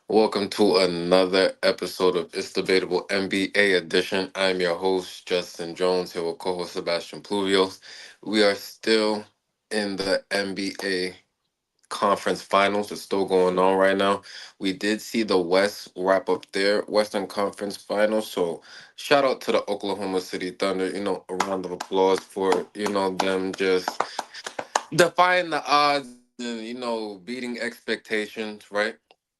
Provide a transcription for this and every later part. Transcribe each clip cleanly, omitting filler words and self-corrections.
Welcome to another episode of It's Debatable NBA Edition. I'm your host, Justin Jones, here with co host Sebastian Pluvios. We are still in the NBA Conference Finals. It's still going on right now. We did see the West wrap up their Western Conference Finals. So, shout out to the Oklahoma City Thunder. A round of applause for, them just defying the odds and beating expectations, right?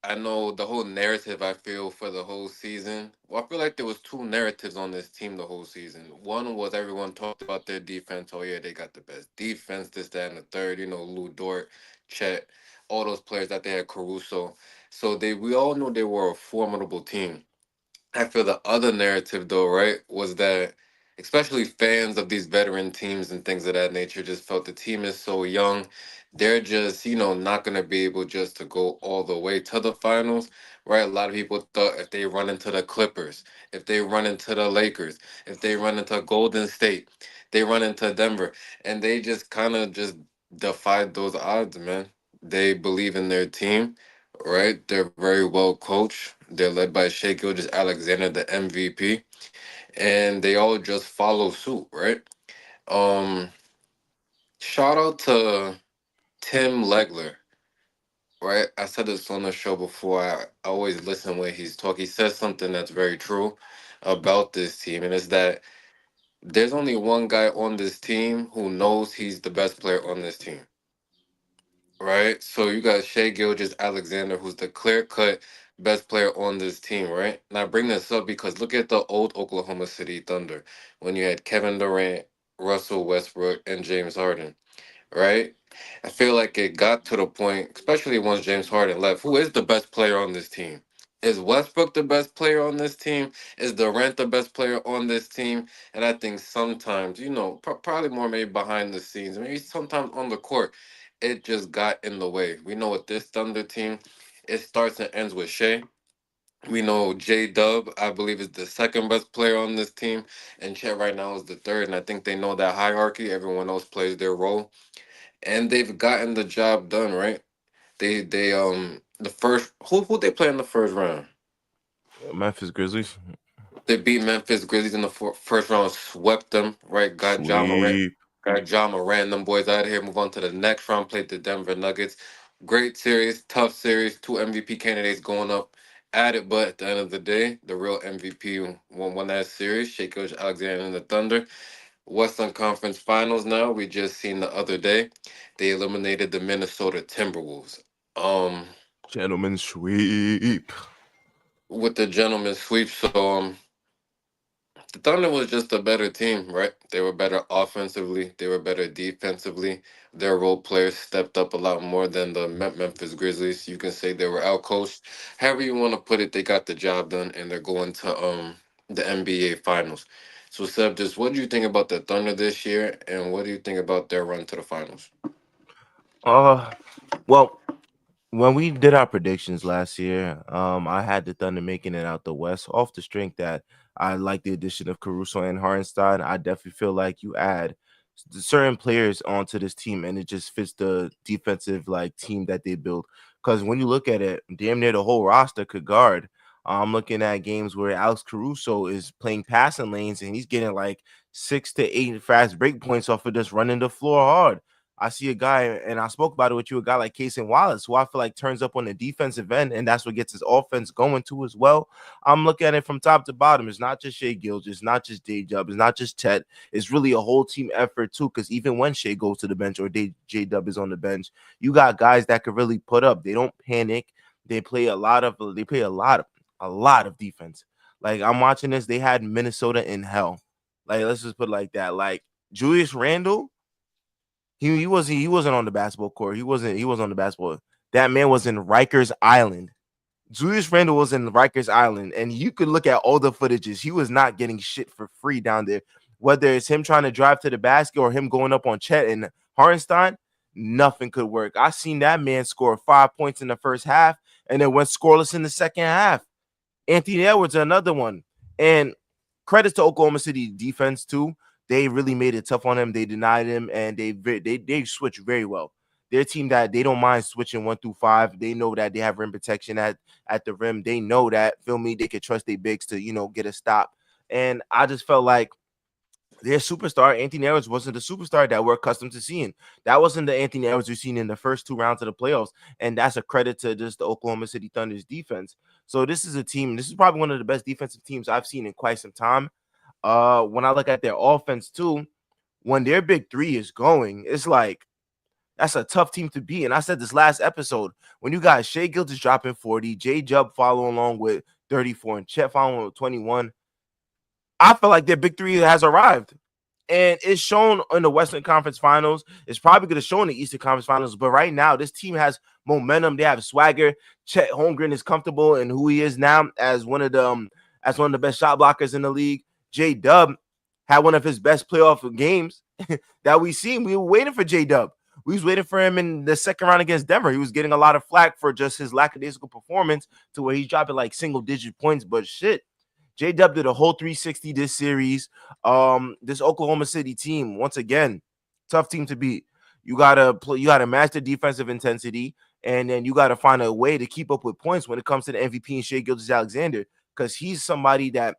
I know the whole narrative I feel for the whole season. Well, I feel like there was two narratives on this team the whole season. One was everyone talked about their defense. Oh yeah, they got the best defense, this, that, and the third. Lou Dort, Chet, all those players that they had, Caruso. So we all knew they were a formidable team. I feel the other narrative, though, right, was that especially fans of these veteran teams and things of that nature just felt the team is so young. They're just, not going to be able just to go all the way to the finals, right? A lot of people thought if they run into the Clippers, if they run into the Lakers, if they run into Golden State, they run into Denver, and they just kind of just defied those odds, man. They believe in their team, right? They're very well coached. They're led by Shea Gilgeous Alexander, the MVP, and they all just follow suit, right? Um, Shout out to Tim Legler, right? I said this on the show before. I always listen when he's talking. He says something that's very true about this team, and it's that there's only one guy on this team who knows he's the best player on this team. Right? So you got Shea Gilgeous Alexander, who's the clear cut best player on this team, right? And I bring this up because look at the old Oklahoma City Thunder when you had Kevin Durant, Russell Westbrook, and James Harden, right? I feel like it got to the point, especially once James Harden left, who is the best player on this team? Is Westbrook the best player on this team? Is Durant the best player on this team? And I think sometimes, probably more maybe behind the scenes, maybe sometimes on the court, it just got in the way. We know with this Thunder team, it starts and ends with Shea. We know J Dub, I believe, is the second best player on this team, and Chet right now is the third. And I think they know that hierarchy. Everyone else plays their role, and they've gotten the job done, right? They the first who they play in the first round? Memphis Grizzlies. They beat Memphis Grizzlies in the first round, swept them, right? Sweep. Got John Moran, them boys out of here. Move on to the next round, played the Denver Nuggets. Great series, tough series, two MVP candidates going up at it, but at the end of the day, the real MVP won that series. Shea Alexander and the Thunder. Western Conference Finals now. We just seen the other day. They eliminated the Minnesota Timberwolves. Um, Gentlemen sweep. with the gentleman sweep. So the Thunder was just a better team, right? They were better offensively. They were better defensively. Their role players stepped up a lot more than the Memphis Grizzlies. You can say they were outcoached. However you want to put it, they got the job done, and they're going to the NBA Finals. So, Seb, just what do you think about the Thunder this year, and what do you think about their run to the finals? Uh, well, when we did our predictions last year, I had the Thunder making it out the West off the strength that I like the addition of Caruso and Hardenstein. I definitely feel like you add certain players onto this team, and it just fits the defensive like team that they built. Because when you look at it, damn near the whole roster could guard. I'm looking at games where Alex Caruso is playing passing lanes, and he's getting like 6 to 8 fast break points off of just running the floor hard. I see a guy, and I spoke about it with you, a guy like Casey Wallace, who I feel like turns up on the defensive end, and that's what gets his offense going too as well. I'm looking at it from top to bottom. It's not just Shea Gilgeous, it's not just J Dub, it's not just Chet. It's really a whole team effort too, because even when Shea goes to the bench or J Dub is on the bench, you got guys that could really put up. They don't panic. They play a lot of defense. Like I'm watching this, they had Minnesota in hell. Like let's just put it like that. Like Julius Randle, he wasn't on the basketball court. He was on the basketball. That man was in Rikers Island. Julius Randle was in Rikers Island, and you could look at all the footages. He was not getting shit for free down there. Whether it's him trying to drive to the basket or him going up on Chet and Hardenstein, nothing could work. I seen that man score 5 points in the first half and then went scoreless in the second half. Anthony Edwards, another one. And credits to Oklahoma City defense too. They really made it tough on him. They denied him, and they switched very well. they're a team that they don't mind switching 1 through 5. They know that they have rim protection at the rim. They know that, feel me, they can trust their bigs to, get a stop. And I just felt like their superstar, Anthony Edwards, wasn't the superstar that we're accustomed to seeing. That wasn't the Anthony Edwards we've seen in the first 2 rounds of the playoffs. And that's a credit to just the Oklahoma City Thunder's defense. So this is a team, this is probably one of the best defensive teams I've seen in quite some time. When I look at their offense too, when their big three is going, it's like that's a tough team to beat. And I said this last episode, when you got Shea Gilgeous dropping 40, J Jub following along with 34, and Chet following with 21, I feel like their big three has arrived. And it's shown in the Western Conference Finals. It's probably going to show in the Eastern Conference Finals. But right now, this team has momentum. They have swagger. Chet Holmgren is comfortable in who he is now as one of the best shot blockers in the league. J Dub had one of his best playoff games that we seen. We were waiting for J Dub. We was waiting for him in the second round against Denver. He was getting a lot of flack for just his lackadaisical performance to where he's dropping like single digit points. But shit, J Dub did a whole 360 this series. This Oklahoma City team, once again, tough team to beat. You gotta match the defensive intensity, and then you gotta find a way to keep up with points when it comes to the MVP and Shea Gilgeous-Alexander, because he's somebody that,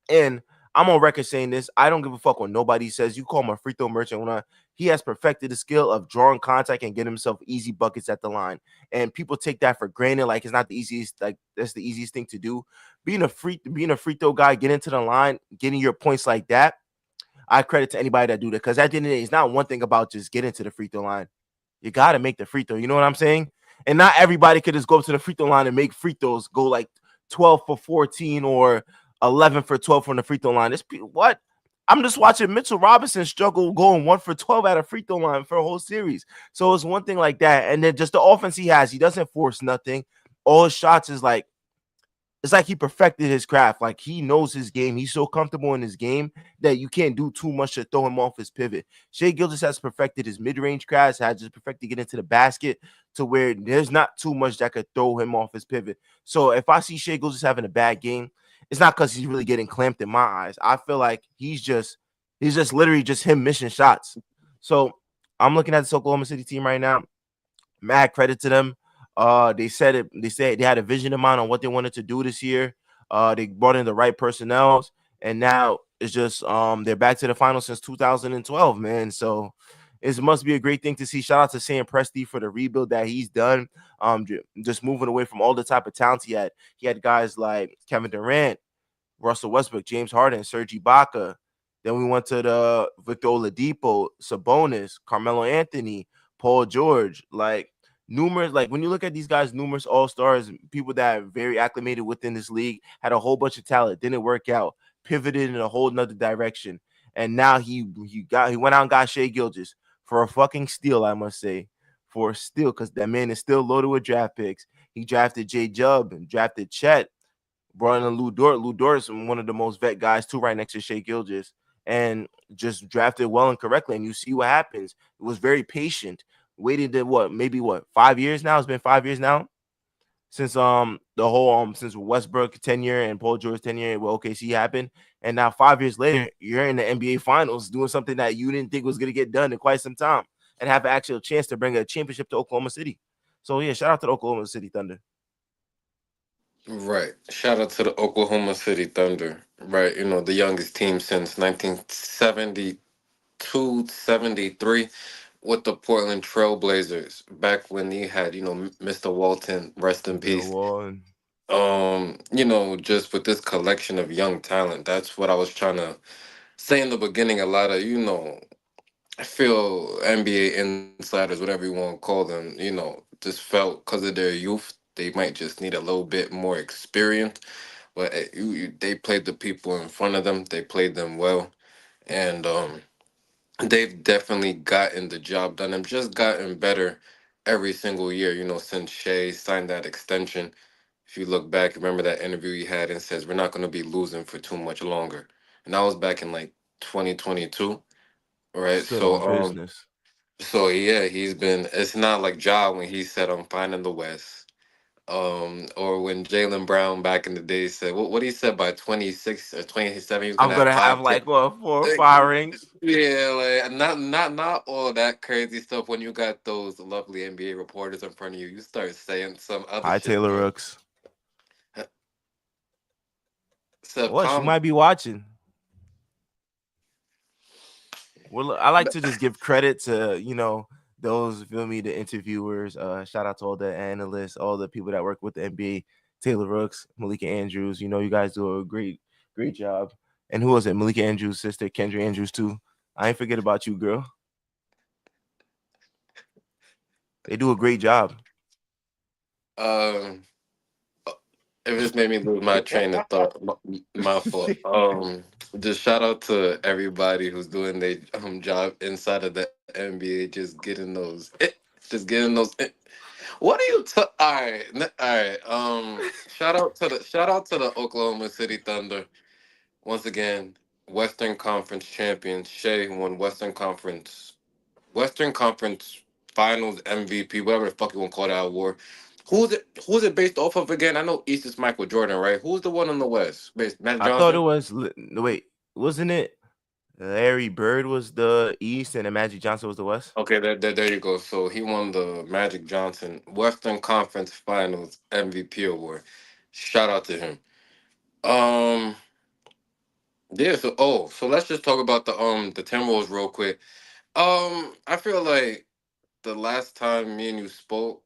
and I'm on record saying this, I don't give a fuck what nobody says. You call him a free throw merchant when he has perfected the skill of drawing contact and getting himself easy buckets at the line. And people take that for granted, like it's not the easiest, like that's the easiest thing to do. Being a free throw guy, get into the line, getting your points like that, I credit to anybody that do that, because at the end of the day, it's not one thing about just getting to the free throw line. You gotta make the free throw. You know what I'm saying? And not everybody could just go to the free throw line and make free throws go like 12 for 14 or 11 for 12 from the free throw line. What? I'm just watching Mitchell Robinson struggle going 1 for 12 at a free throw line for a whole series. So it's one thing like that. And then just the offense he has, he doesn't force nothing. All his shots is like, it's like he perfected his craft. Like he knows his game. He's so comfortable in his game that you can't do too much to throw him off his pivot. Shea Gilgeous has perfected his mid-range craft, has just perfected get into the basket to where there's not too much that could throw him off his pivot. So if I see Shea Gilgeous having a bad game, it's not because he's really getting clamped in my eyes. I feel like he's just literally just him missing shots. So I'm looking at this Oklahoma City team right now. Mad credit to them. They said it. They said they had a vision in mind on what they wanted to do this year. They brought in the right personnel, and now it's just they're back to the final since 2012, man. So it must be a great thing to see. Shout out to Sam Presti for the rebuild that he's done. Just moving away from all the type of talents he had. He had guys like Kevin Durant, Russell Westbrook, James Harden, Serge Ibaka. Then we went to the Victor Oladipo, Sabonis, Carmelo Anthony, Paul George. Like numerous, like when you look at these guys, numerous all stars, people that are very acclimated within this league, had a whole bunch of talent, didn't work out, pivoted in a whole nother direction, and now he went out and got Shea Gilgeous for a fucking steal, I must say, for a steal, because that man is still loaded with draft picks. He drafted J Jub and drafted Chet, brought in Lou Dort. Lou Dort is one of the most vet guys too, right next to Shea Gilgeous, and just drafted well and correctly. And you see what happens. It was very patient. Waited to maybe 5 years now. It's been 5 years now since the whole since Westbrook tenure and Paul George tenure with OKC happened, and now 5 years later, you're in the NBA Finals doing something that you didn't think was gonna get done in quite some time, and have an actual chance to bring a championship to Oklahoma City. So yeah, shout out to the Oklahoma City Thunder. Right. Shout out to the Oklahoma City Thunder. Right. The youngest team since 1972, 73 with the Portland Trailblazers back when he had, Mr. Walton, rest in Bill peace. Wall. Just with this collection of young talent, that's what I was trying to say in the beginning. A lot of, I feel NBA insiders, whatever you want to call them, just felt because of their youth, they might just need a little bit more experience. But they played the people in front of them. They played them well, and they've definitely gotten the job done. And just gotten better every single year. Since Shea signed that extension. If you look back, remember that interview he had and says we're not going to be losing for too much longer, and that was back in like 2022, right? Stood on business. So yeah, he's been. It's not like Ja when he said, "I'm fine in the West. Or when Jalen Brown back in the day said, what he said by 26 or 27, he was I'm gonna have gonna have five like kids. what 4 or 5 rings. Yeah, like not all that crazy stuff. When you got those lovely NBA reporters in front of you, you start saying some other Hi shit. Taylor But Rooks. so What she calm. might be watching. Well, I like to just give credit to those feel me the interviewers. Shout out to all the analysts, all the people that work with the NBA. Taylor Rooks, Malika Andrews. You guys do a great job. And who was it? Malika Andrews' sister, Kendra Andrews too. I ain't forget about you, girl. They do a great job. Um, it just made me lose my train of thought. My fault. Just shout out to everybody who's doing their job inside of the NBA, just getting those, just getting those. What are you? All right, all right. Shout out to the Oklahoma City Thunder once again. Western Conference champions. Shea won Western Conference Finals MVP, whatever the fuck you want to call that award. Who's it based off of again? I know East is Michael Jordan, right? Who's the one in the West? Based Magic I thought it Johnson? was wait, wasn't it Larry Bird was the East and then Magic Johnson was the West? Okay, there you go. So he won the Magic Johnson Western Conference Finals MVP award. Shout out to him. Um yeah, so let's just talk about the Timberwolves real quick. I feel like the last time me and you spoke,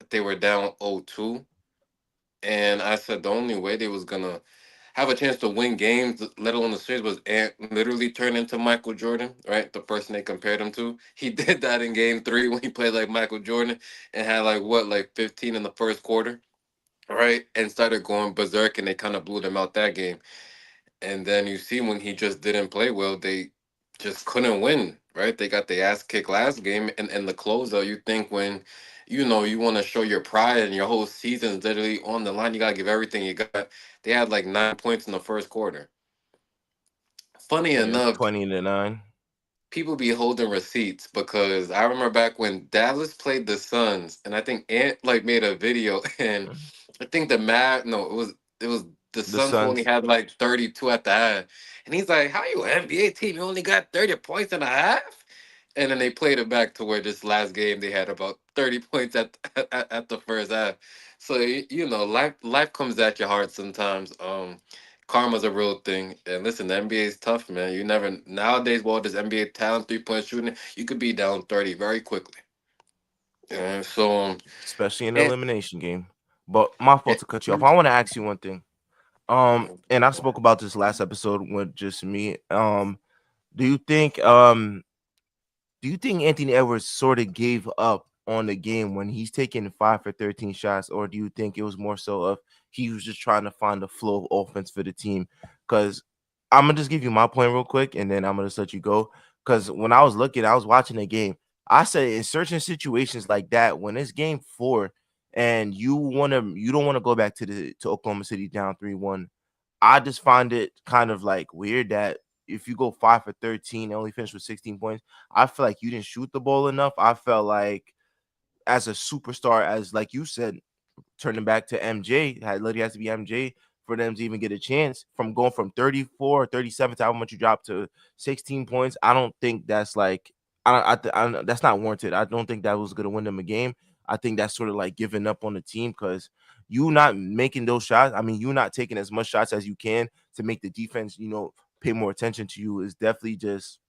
they were down 0-2. And I said the only way they was gonna have a chance to win games, let alone the series, was Ant literally turn into Michael Jordan, right? The person they compared him to. He did that in game three when he played like Michael Jordan and had like what, like 15 in the first quarter, right? And started going berserk and they kind of blew them out that game. And then you see when he just didn't play well, they just couldn't win, right? They got the ass kicked last game, and the closer. You think when, you want to show your pride and your whole season's literally on the line, you gotta give everything you got. They had like 9 points in the first quarter. Funny Yeah, enough, 20-9. people be holding receipts because I remember back when Dallas played the Suns, and I think Ant like made a video, and I think the Mad no, it was the The Suns who only Suns. had like 32 at the half, and he's like, "How you an NBA team? You only got 30 points and a half?" And then they played it back to where this last game they had about 30 points at the first half. So life comes at you hard sometimes. Karma's a real thing. And listen, the NBA is tough, man. You never nowadays, well, this NBA talent 3-point shooting, you could be down 30 very quickly. And so Especially in the and, elimination game. But my fault to cut you off. I want to ask you one thing. And I spoke about this last episode with just me. Do you think Anthony Edwards sort of gave up on the game when he's taking 5 for 13 shots, or do you think it was more so of he was just trying to find the flow of offense for the team? Because I'm gonna just give you my point real quick, and then I'm gonna just let you go. Because when I was watching the game. I said in certain situations like that, when it's game 4 and you don't want to go back to Oklahoma City down 3-1. I just find it kind of like weird that if you go 5 for 13 and only finish with 16 points, I feel like you didn't shoot the ball enough. I felt like as a superstar, as like you said, turning back to MJ, had literally has to be MJ for them to even get a chance from going from 34 or 37 to how much you dropped to 16 points. I don't think that's like that's not warranted. I don't think that was going to win them a game. I think that's sort of like giving up on the team because you not making those shots. I mean, you not taking as much shots as you can to make the defense, pay more attention to you is definitely just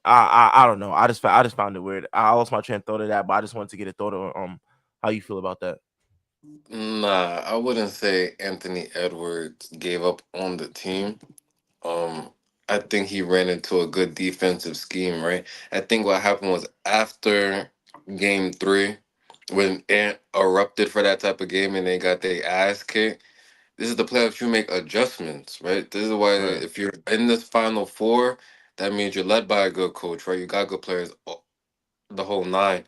I don't know. I just found it weird. I lost my train of thought of that, but I just wanted to get a thought on how you feel about that. nah, I wouldn't say Anthony Edwards gave up on the team. Um, I think he ran into a good defensive scheme, right? I think what happened was after game three, when Ant erupted for that type of game and they got their ass kicked. This is the playoffs. You make adjustments, right? This is why Right. if you're in this final four, that means you're led by a good coach, right? You got good players, the whole nine.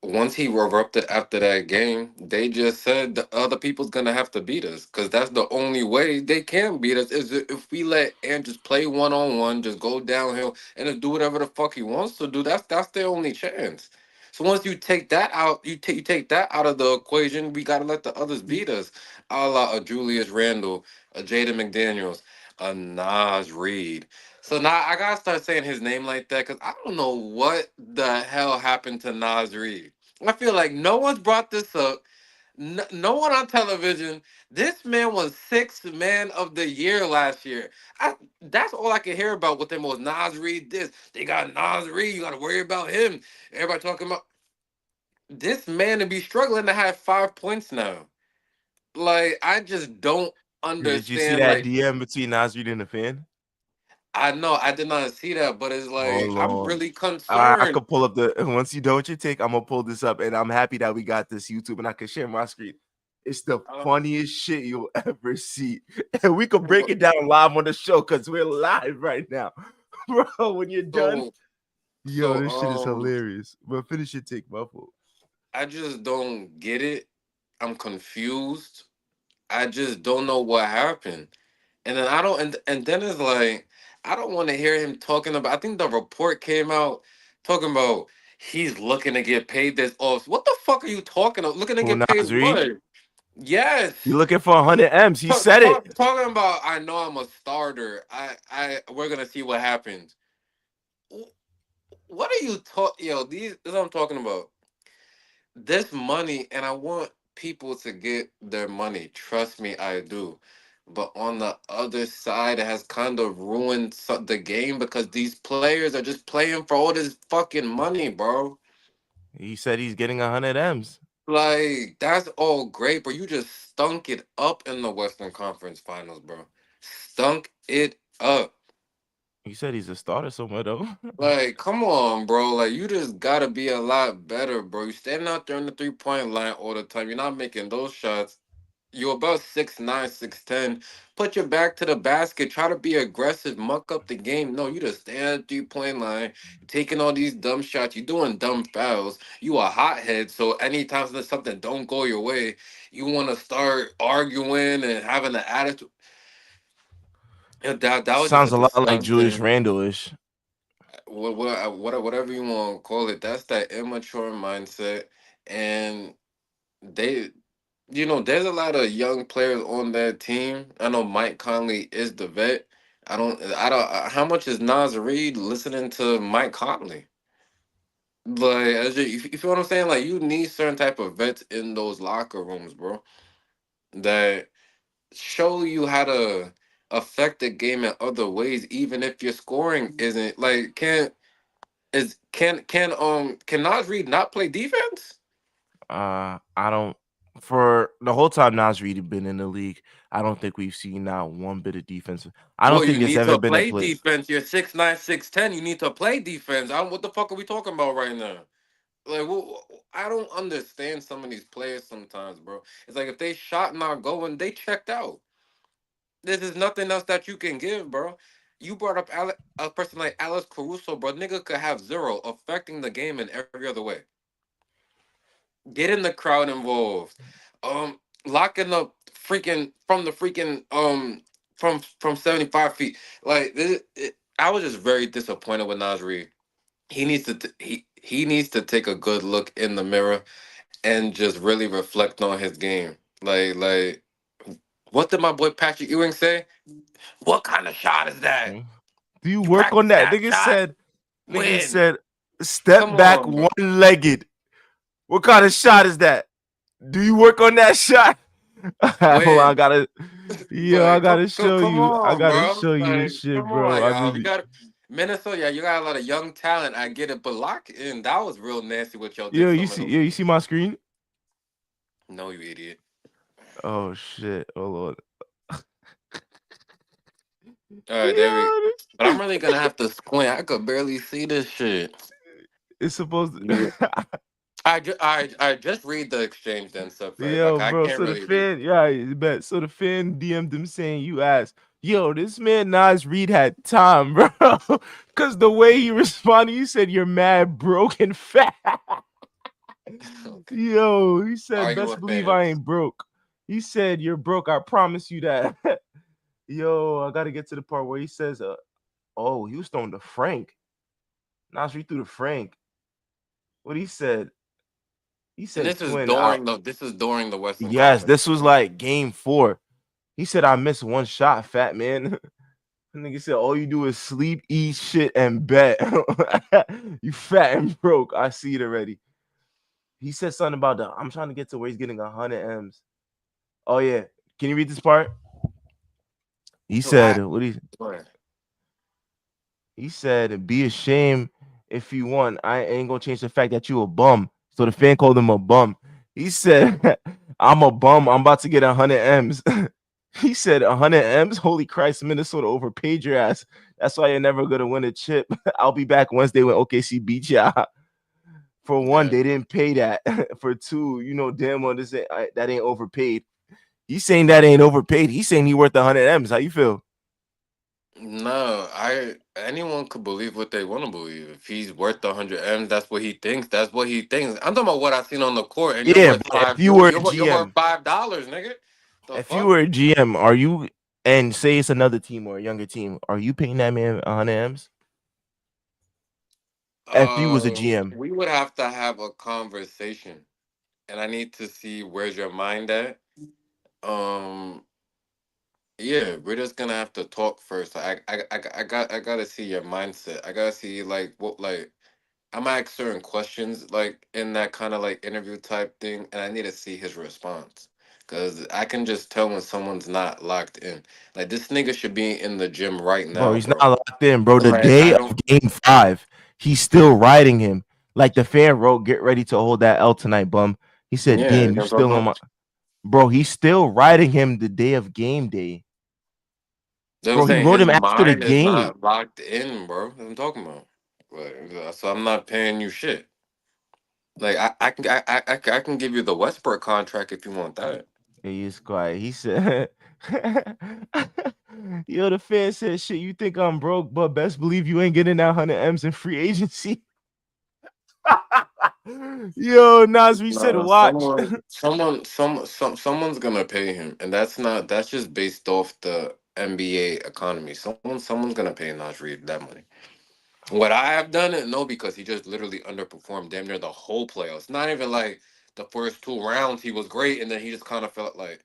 Once he erupted after that game, they just said the other people's gonna have to beat us because that's the only way they can beat us is if we let Ant just play 1-on-1, just go downhill and just do whatever the fuck he wants to do. That's their only chance. So once you take that out, you take that out of the equation. We gotta let the others beat us, a la a Julius Randle, a Jada McDaniels, a Nas Reed. So now I gotta start saying his name like that because I don't know what the hell happened to Nas Reed. I feel like no one's brought this up. No one on television. This man was sixth man of the year last year. That's all I could hear about with them was Nas Reed. This they got Nas Reed. You got to worry about him. Everybody talking about this man to be struggling to have 5 points now. Like I just don't Did you see understand. that Like DM between Nasrid and the fan? I know I did not see that, but it's like Hold I'm on. really I concerned. could pull up the once you know what your take, I'm gonna pull this up, and I'm happy that we got this YouTube and I can share my screen. It's the funniest shit you'll ever see, and we could break it down live on the show because we're live right now, bro. When you're done, So yo, so this shit is hilarious. But finish your take, Buffalo. I just don't get it. I'm confused. I just don't know what happened. And then I don't and then it's like I don't want to hear him talking about I think the report came out talking about he's looking to get paid this off. What the fuck are you talking about? Looking to Who get paid Nasrid? what? Yes. You looking for 100 M's? He said it. Talking about I know I'm a starter. I we're gonna see what happens. Wh- What are you talking yo, this is what I'm talking about. This money and I want people to get their money. Trust me, I do. But on the other side, it has kind of ruined the game because these players are just playing for all this fucking money, bro. He said he's getting 100 M's. Like, that's all great, but you just stunk it up in the Western Conference Finals, bro. Stunk it up. He said he's a starter somewhere though. Like, come on, bro. Like, you just gotta be a lot better, bro. You standing out there on the 3 point line all the time. You're not making those shots. You're about 6'9", 6'10". Put your back to the basket. Try to be aggressive. Muck up the game. No, you just stand at the 3 point line, taking all these dumb shots. You doing dumb fouls. You a hothead. So anytime there's something don't go your way, you want to start arguing and having an attitude. Yeah, that was just a Sounds a lot like Julius disgusting. Randle-ish. Whatever you want to call it. That's that immature mindset, and they there's a lot of young players on that team. I know Mike Conley is the vet. I don't how much is Nas Reed listening to Mike Conley? Like you feel what I'm saying? Like you need certain type of vets in those locker rooms, bro. That show you how to affect the game in other ways, even if your scoring isn't like can Nas Reed not play defense? I don't. For the whole time Nas Reed had been in the league, I don't think we've seen not one bit of defense. I don't Well, you think there's need ever to been a play play. defense. You're 6'9", 6'10". You need to play defense. What the fuck are we talking about right now? Like, I don't understand some of these players sometimes, bro. It's like if they shot not going, they checked out. This is nothing else that you can give, bro. You brought up a person like Alex Caruso, bro. Nigga could have zero, affecting the game in every other way. Getting the crowd involved, locking up freaking from the freaking from 75 feet. Like I was just very disappointed with Nasri. He needs to take a good look in the mirror and just really reflect on his game. Like what did my boy Patrick Ewing say? What kind of shot is that? Mm. Do you You work on practice that? that shot? Nigga When? said, step Come back on, one bro. legged. What kind of shot is that? Do you work on that shot? Hold on, When? I Like, gotta show come you. I on, gotta bro. show you this Like, shit, come bro. on, I y'all. We really, got Minnesota. Yeah, you got a lot of young talent. I get it, but lock in. That was real nasty what y'all did. Some of those. you see my screen? No, you idiot. Oh shit. Hold on. All right, there we. Yo, But I'm really gonna have to squint. I could barely see this shit. it's supposed Yeah. to. I just read the exchange then stuff for everybody. Yo, I bro. can't So the really read. fan, yeah, I bet. So the fan DM'd him saying, "You asked, yo, this man Nas Reed had time, bro, because the way he responded, you said you're mad, broke, and fat." Okay. Yo, he said, Argue "Best with believe I fans. ain't broke." He said, "You're broke. I promise you that." Yo, I gotta get to the part where he says, "Oh, he was throwing the Frank." Nas Reed threw the Frank. What he said? He And said twin out. this is during the Western Yes, Conference. this was like game 4. He said I missed one shot, fat man. The nigga said all you do is sleep, eat shit, and bet. You fat and broke. I see it already. He said something about the I'm trying to get to where he's getting 100 M's. Oh yeah. Can you read this part? He So I said, what go ahead. he said, be ashamed if you want. I ain't gonna change the fact that you a bum. So the fan called him a bum. He said, I'm a bum. I'm about to get 100 M's. He said 100 M's. Holy Christ, Minnesota overpaid your ass. That's why you're never gonna win a chip. I'll be back Wednesday when OKC beat ya. For one, Yeah. they didn't pay that. For two, you know damn well that ain't overpaid. He's saying that ain't overpaid. He's saying he worth 100 M's. How you feel? No, I anyone could believe what they want to believe. If he's worth 100 M's, that's what he thinks. That's what he thinks. I'm talking about what I seen on the court, and you're Yeah, worth but if five. you were a You're worth GM, $5, nigga. The if you fuck? were a GM, are you and say it's another team or a younger team, are you paying that man 100 M's? If you was a GM, We would have to have a conversation, and I need to see where's your mind at. Um, yeah, we're just gonna have to talk first. I gotta see your mindset. I gotta see like what like I'm gonna ask certain questions like in that kind of like interview type thing, and I need to see his response. Cause I can just tell when someone's not locked in. Like this nigga should be in the gym right bro, now, he's not bro. locked in, bro. The Like day I of don't. game 5, he's still riding him. Like the fan wrote, get ready to hold that L tonight, bum. He said, Yeah, damn, you still on my bro. He's still riding him the day of game day. you know what I'm Bro, he saying? wrote His him after the mind is game. not locked in, bro. That's what I'm talking about. So I'm not paying you shit. Like I can give you the Westbrook contract if you want that. He's quiet. He said, yo, the fan said, shit, you think I'm broke, but best believe you ain't getting that 100 M's in free agency. Yo, Nasri said, No, watch. someone's gonna pay him, and that's just based off the NBA economy. Someone's gonna pay Naj Reid that money. Would I have done it? No, because he just literally underperformed damn near the whole playoffs. Not even like the first 2 rounds he was great, and then he just kind of felt like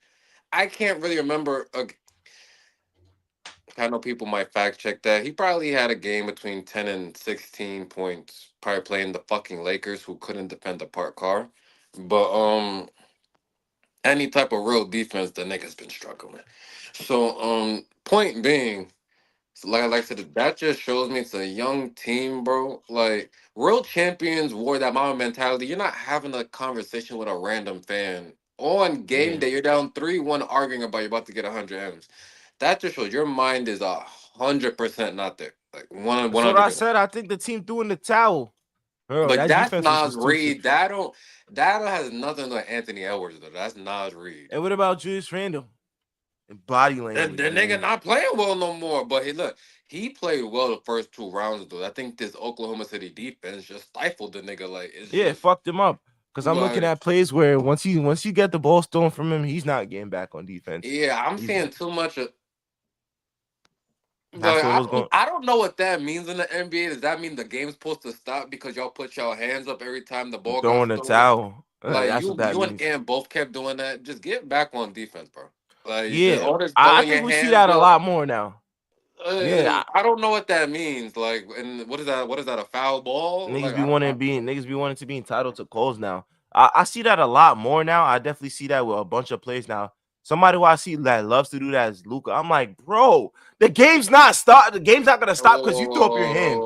I can't really remember. I know people might fact check that. He probably had a game between 10 and 16 points, probably playing the fucking Lakers who couldn't defend the park car. But any type of real defense, the nigga's been struggling. So point being, so like I said, that just shows me it's a young team, bro. Like real champions wore that mama mentality. You're not having a conversation with a random fan. On game Yeah. day, you're down 3-1 arguing about you're about to get 100 M's. That just shows your mind is 100% not there. Like one That's what I hundred percent. said. I think the team threw in the towel. Bro, But that that's defense was Nas just too sick. Reed. That has nothing to do with Anthony Edwards though. That's Nas Reed. And what about Julius Randle? And body The language, nigga man. not playing well no more. But he played well the first 2 rounds though. I think this Oklahoma City defense just stifled the nigga. Like it's Yeah, it just fucked him up. Because I'm looking like at plays where once you get the ball stolen from him, he's not getting back on defense. yeah, I'm He's seeing too much of that's like what was going I don't know what that means in the NBA. Does that mean the game's supposed to stop because y'all put y'all hands up every time the ball got throwing the stolen? towel. Like That's what that you and means. Ant both kept doing that. Just get back on defense, bro. Like Yeah, all this I throwing your think we see hands that a up. lot more now. Yeah, I don't know what that means. Like, and what is that? What is that? A foul ball? Like, niggas be wanting to be entitled to calls now. I see that a lot more now. I definitely see that with a bunch of plays now. Somebody who I see that loves to do that is Luca. I'm like, bro, the game's not stop. The game's not gonna stop because you threw up your hand.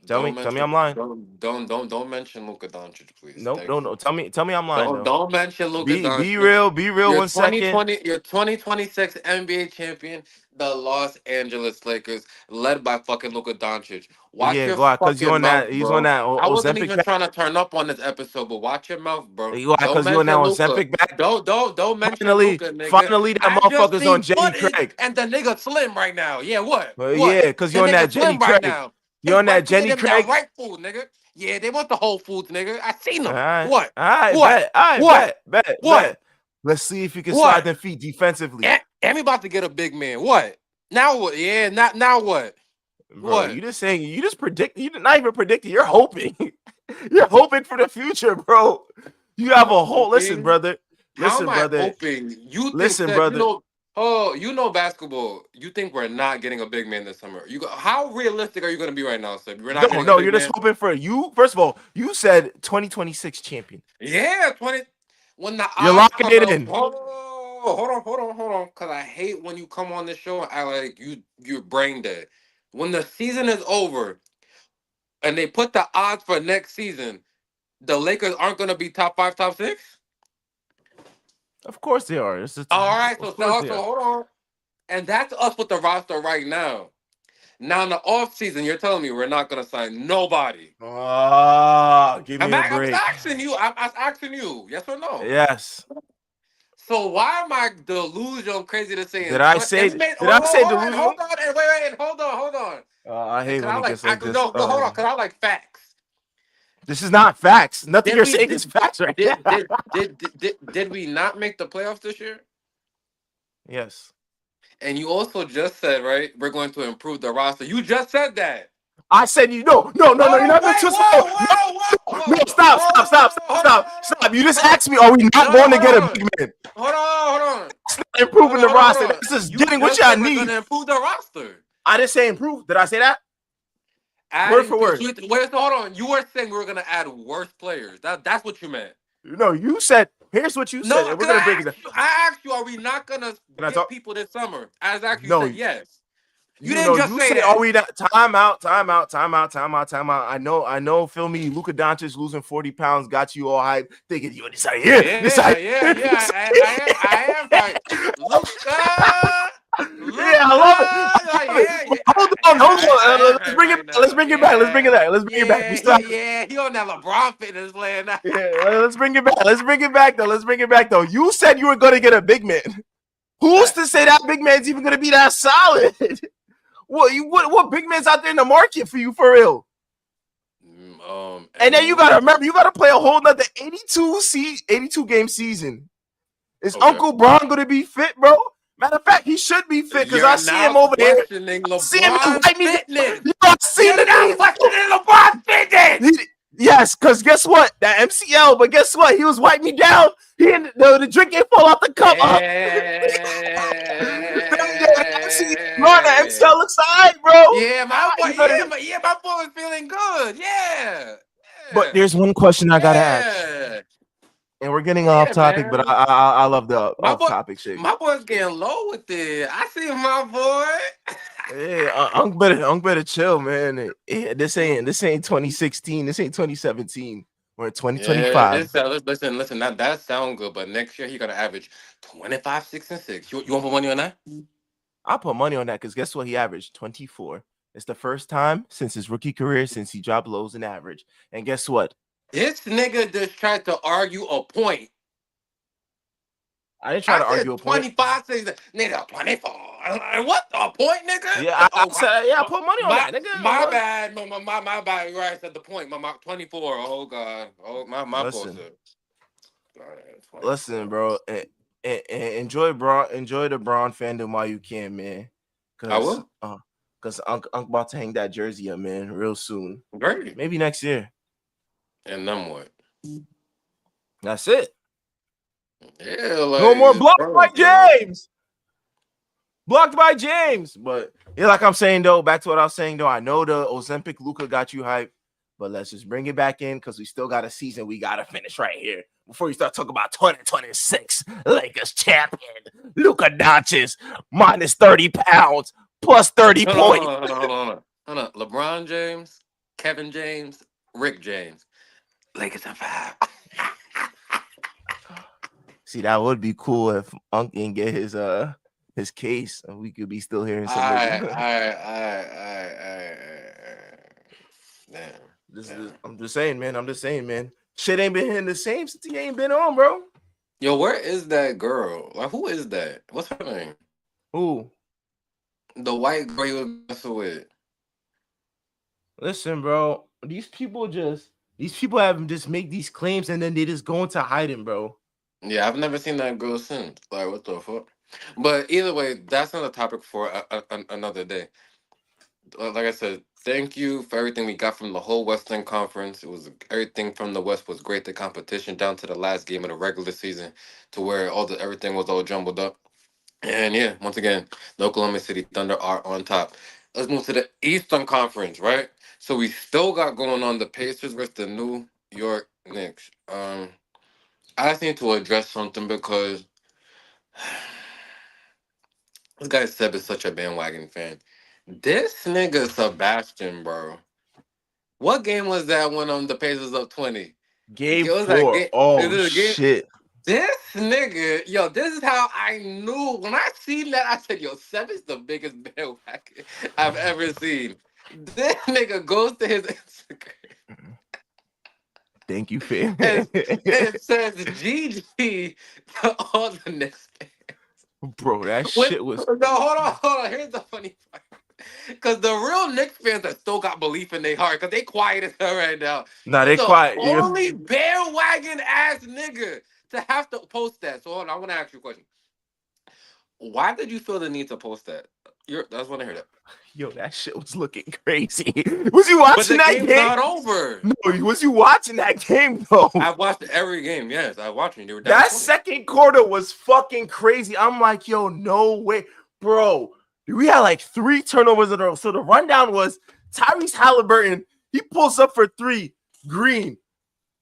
Tell me I'm lying. Don't mention Luka Doncic, please. Nope, Thank don't you. know. Tell me I'm lying though. Don't mention Luka Be Doncic. real, be real. 1 second. Your 2026 NBA champion, the Los Angeles Lakers, led by fucking Luka Doncic. Watch Yeah, your go out because you fucking on mouth, that. He's on bro. that I wasn't Ozempic even back. trying to turn up on this episode, but watch your mouth, bro. You out Don't because you on that mention Luka. Ozempic back. Don't mention Finally, Luka, nigga. finally, that I just motherfucker's on seen Jenny footage Craig. and the nigga slim right now. Yeah, what? Well, What? yeah, because The you're on nigga that Jenny slim right Craig. now. You're His on that wife get Jenny him that Craig. right food, nigga. Yeah, they want the Whole Foods, nigga. I seen All them. right, What? all right, What? bet, all right, What? What? bet. Let's see if you can slide What? them feet defensively, And we about to get a big man. What? Now what? Yeah, not now what? bro. What? You just saying, you just predict. You're not even predicting. You're hoping. You're hoping for the future, bro. You have I'm a whole listen, hoping. brother. How am Listen, I brother. hoping? You think Listen, that you brother. know? Oh, you know basketball. You think we're not getting a big man this summer? How realistic are you going to be right now, Seb? We're not No, getting a no, big you're just man. hoping for you. First of all, you said 2026 champion. Yeah, 20. When the You're odds locking come it out, in. hold on, because I hate when you come on this show and act like you're brain dead. When the season is over and they put the odds for next season, the Lakers aren't going to be top five, top six. Of course they are. All right, Of course they so are. hold on, and that's us with the roster right now. Now in the off season, you're telling me we're not going to sign nobody. Give I'm me a I'm just break. asking you. I'm asking you. Yes or no? Yes. So why am I delusional crazy to say Did in I 20 say and wait, did I say hold delusional? on, and wait, and hold on. I And hate cause when I it like gets like this. no, hold on, cause I like facts. This is not facts. Nothing Did you're we saying is did facts right did now. did we not make the playoffs this year? Yes. And you also just said, right, we're going to improve the roster. You just said that. I said you no. You're Oh not gonna wait, twist it. No, no, whoa, stop. You just asked me, are we not no, going to get a big man? hold on, It's not improving the hold roster. on. This is You getting what just y'all said we're need. gonna improve the roster. I didn't say improve. Did I say that? Word Adding for word. wait, so hold on. You were saying we were gonna add worse players. That's what you meant. No, you said, here's what you said, No, and we're because gonna break it down. I asked you, are we not gonna Can I get talk? people this summer? I was actually No, said yes. You you didn't know, just you say said, are that. we not? Time out. I know. Feel me, Luka Doncic losing 40 pounds got you all hyped, thinking you this out here, this out here, this out I am here. right. Luca, Yeah, I love it. like, I love it. But hold on. I am Let's right bring it right back. Let's now. bring it back. Let's bring it back. We still have He on that LeBron fitness plan now. yeah, let's bring it back. Let's bring it back though. You said you were gonna get a big man. Who's to say that big man's even gonna be that solid? What big man's out there in the market for you for real? And then you Embiid. gotta remember, you gotta play a whole nother 82 game season. Is Okay. Uncle Bron gonna be fit, bro? Matter of fact, he should be fit because I You're see now him over here. I questioning see him in LeBron's white me. fitness. You know, I seen You're the now knees. questioning LeBron's fitness. Yes, because guess what? That MCL, but guess what? He was wiping me down. The drink ain't fall out the cup. The MCL looks alright, bro. Yeah, my boy. You better. My boy is feeling good. Yeah, But there's one question I gotta ask, yeah, and we're getting off yeah, topic, but man. I love the My off boy, topic shit. my boy's getting low with it. I see my boy. Yeah, Unc better chill, man. This ain't 2016. This ain't 2017. We're in Yeah, 2025. listen. That sound good, but next year he gonna average 25, 6, and 6. You want to put money on that? I'll put money on that because guess what? He averaged 24. It's the first time since his rookie career since he dropped lows in average. And guess what? This nigga just tried to argue a point. I didn't try I to argue said a point. 25, 6, nigga, 24. What a point, nigga? Yeah, I Oh, said, I put money on that, nigga. my bad. My bad. Right, I said the point. My 24. Oh god. Oh my fault. Listen, Sir. listen, 24. bro. Enjoy the Braun fandom while you can, man. I Cause will. Unc about to hang that jersey up, man, real soon. Great. Maybe next year. And then what? That's it. Yeah, No more like blocked by bro. James. Blocked by James. But yeah, like I'm saying though, back to what I was saying though, I know the Ozempic Luka got you hyped, but let's just bring it back in because we still got a season we gotta finish right here before you start talking about 2026 Lakers champion Luka Doncic minus 30 pounds plus 30 points. Hold on. LeBron James, Kevin James, Rick James. Lakers in 5. See, that would be cool if Unc can get his case and we could be still hearing some Lakers. Damn. I'm just saying, man. Shit ain't been hitting the same since he ain't been on, bro. Yo, where is that girl? Like, who is that? What's her name? Who? The white girl you was messing with. Listen, bro. These people have just make these claims and then they just go into hiding, bro. Yeah, I've never seen that girl since. Like, what the fuck? But either way, that's not a topic for another day. Like I said, Thank you for everything we got from the whole Western Conference. It was everything from the West was great. The competition down to the last game of the regular season, to where everything was all jumbled up. And yeah, once again, the Oklahoma City Thunder are on top. Let's move to the Eastern Conference, right? So we still got going on the Pacers versus the New York Knicks. I just need to address something because this guy Seb is such a bandwagon fan. This nigga Sebastian, bro. What game was that when the Pacers up 20? Game It was that 4. game. Is Oh it a game? shit. This nigga, yo, this is how I knew. When I seen that, I said, yo, Seb is the biggest bandwagon I've ever seen. This nigga goes to his Instagram Thank you, fam. and it says GG to all the Knicks fans. Bro, that When, shit was no, hold on. Here's the funny part. Because the real Knicks fans that still got belief in their heart, because they quiet as hell right now. nah, You're they the quiet. Yeah. only bandwagon ass nigga to have to post that. So hold on, I want to ask you a question. Why did you feel the need to post that? I just want to hear that. Yo, that shit was looking crazy. Was you But watching the that game's game? not over. No, was you watching that game though? I've watched every game. Yes, I watched it. They were down That 20. second quarter was fucking crazy. I'm like, yo, no way, bro. We had like 3 turnovers in a row. So the rundown was Tyrese Halliburton. He pulls up for 3. Green,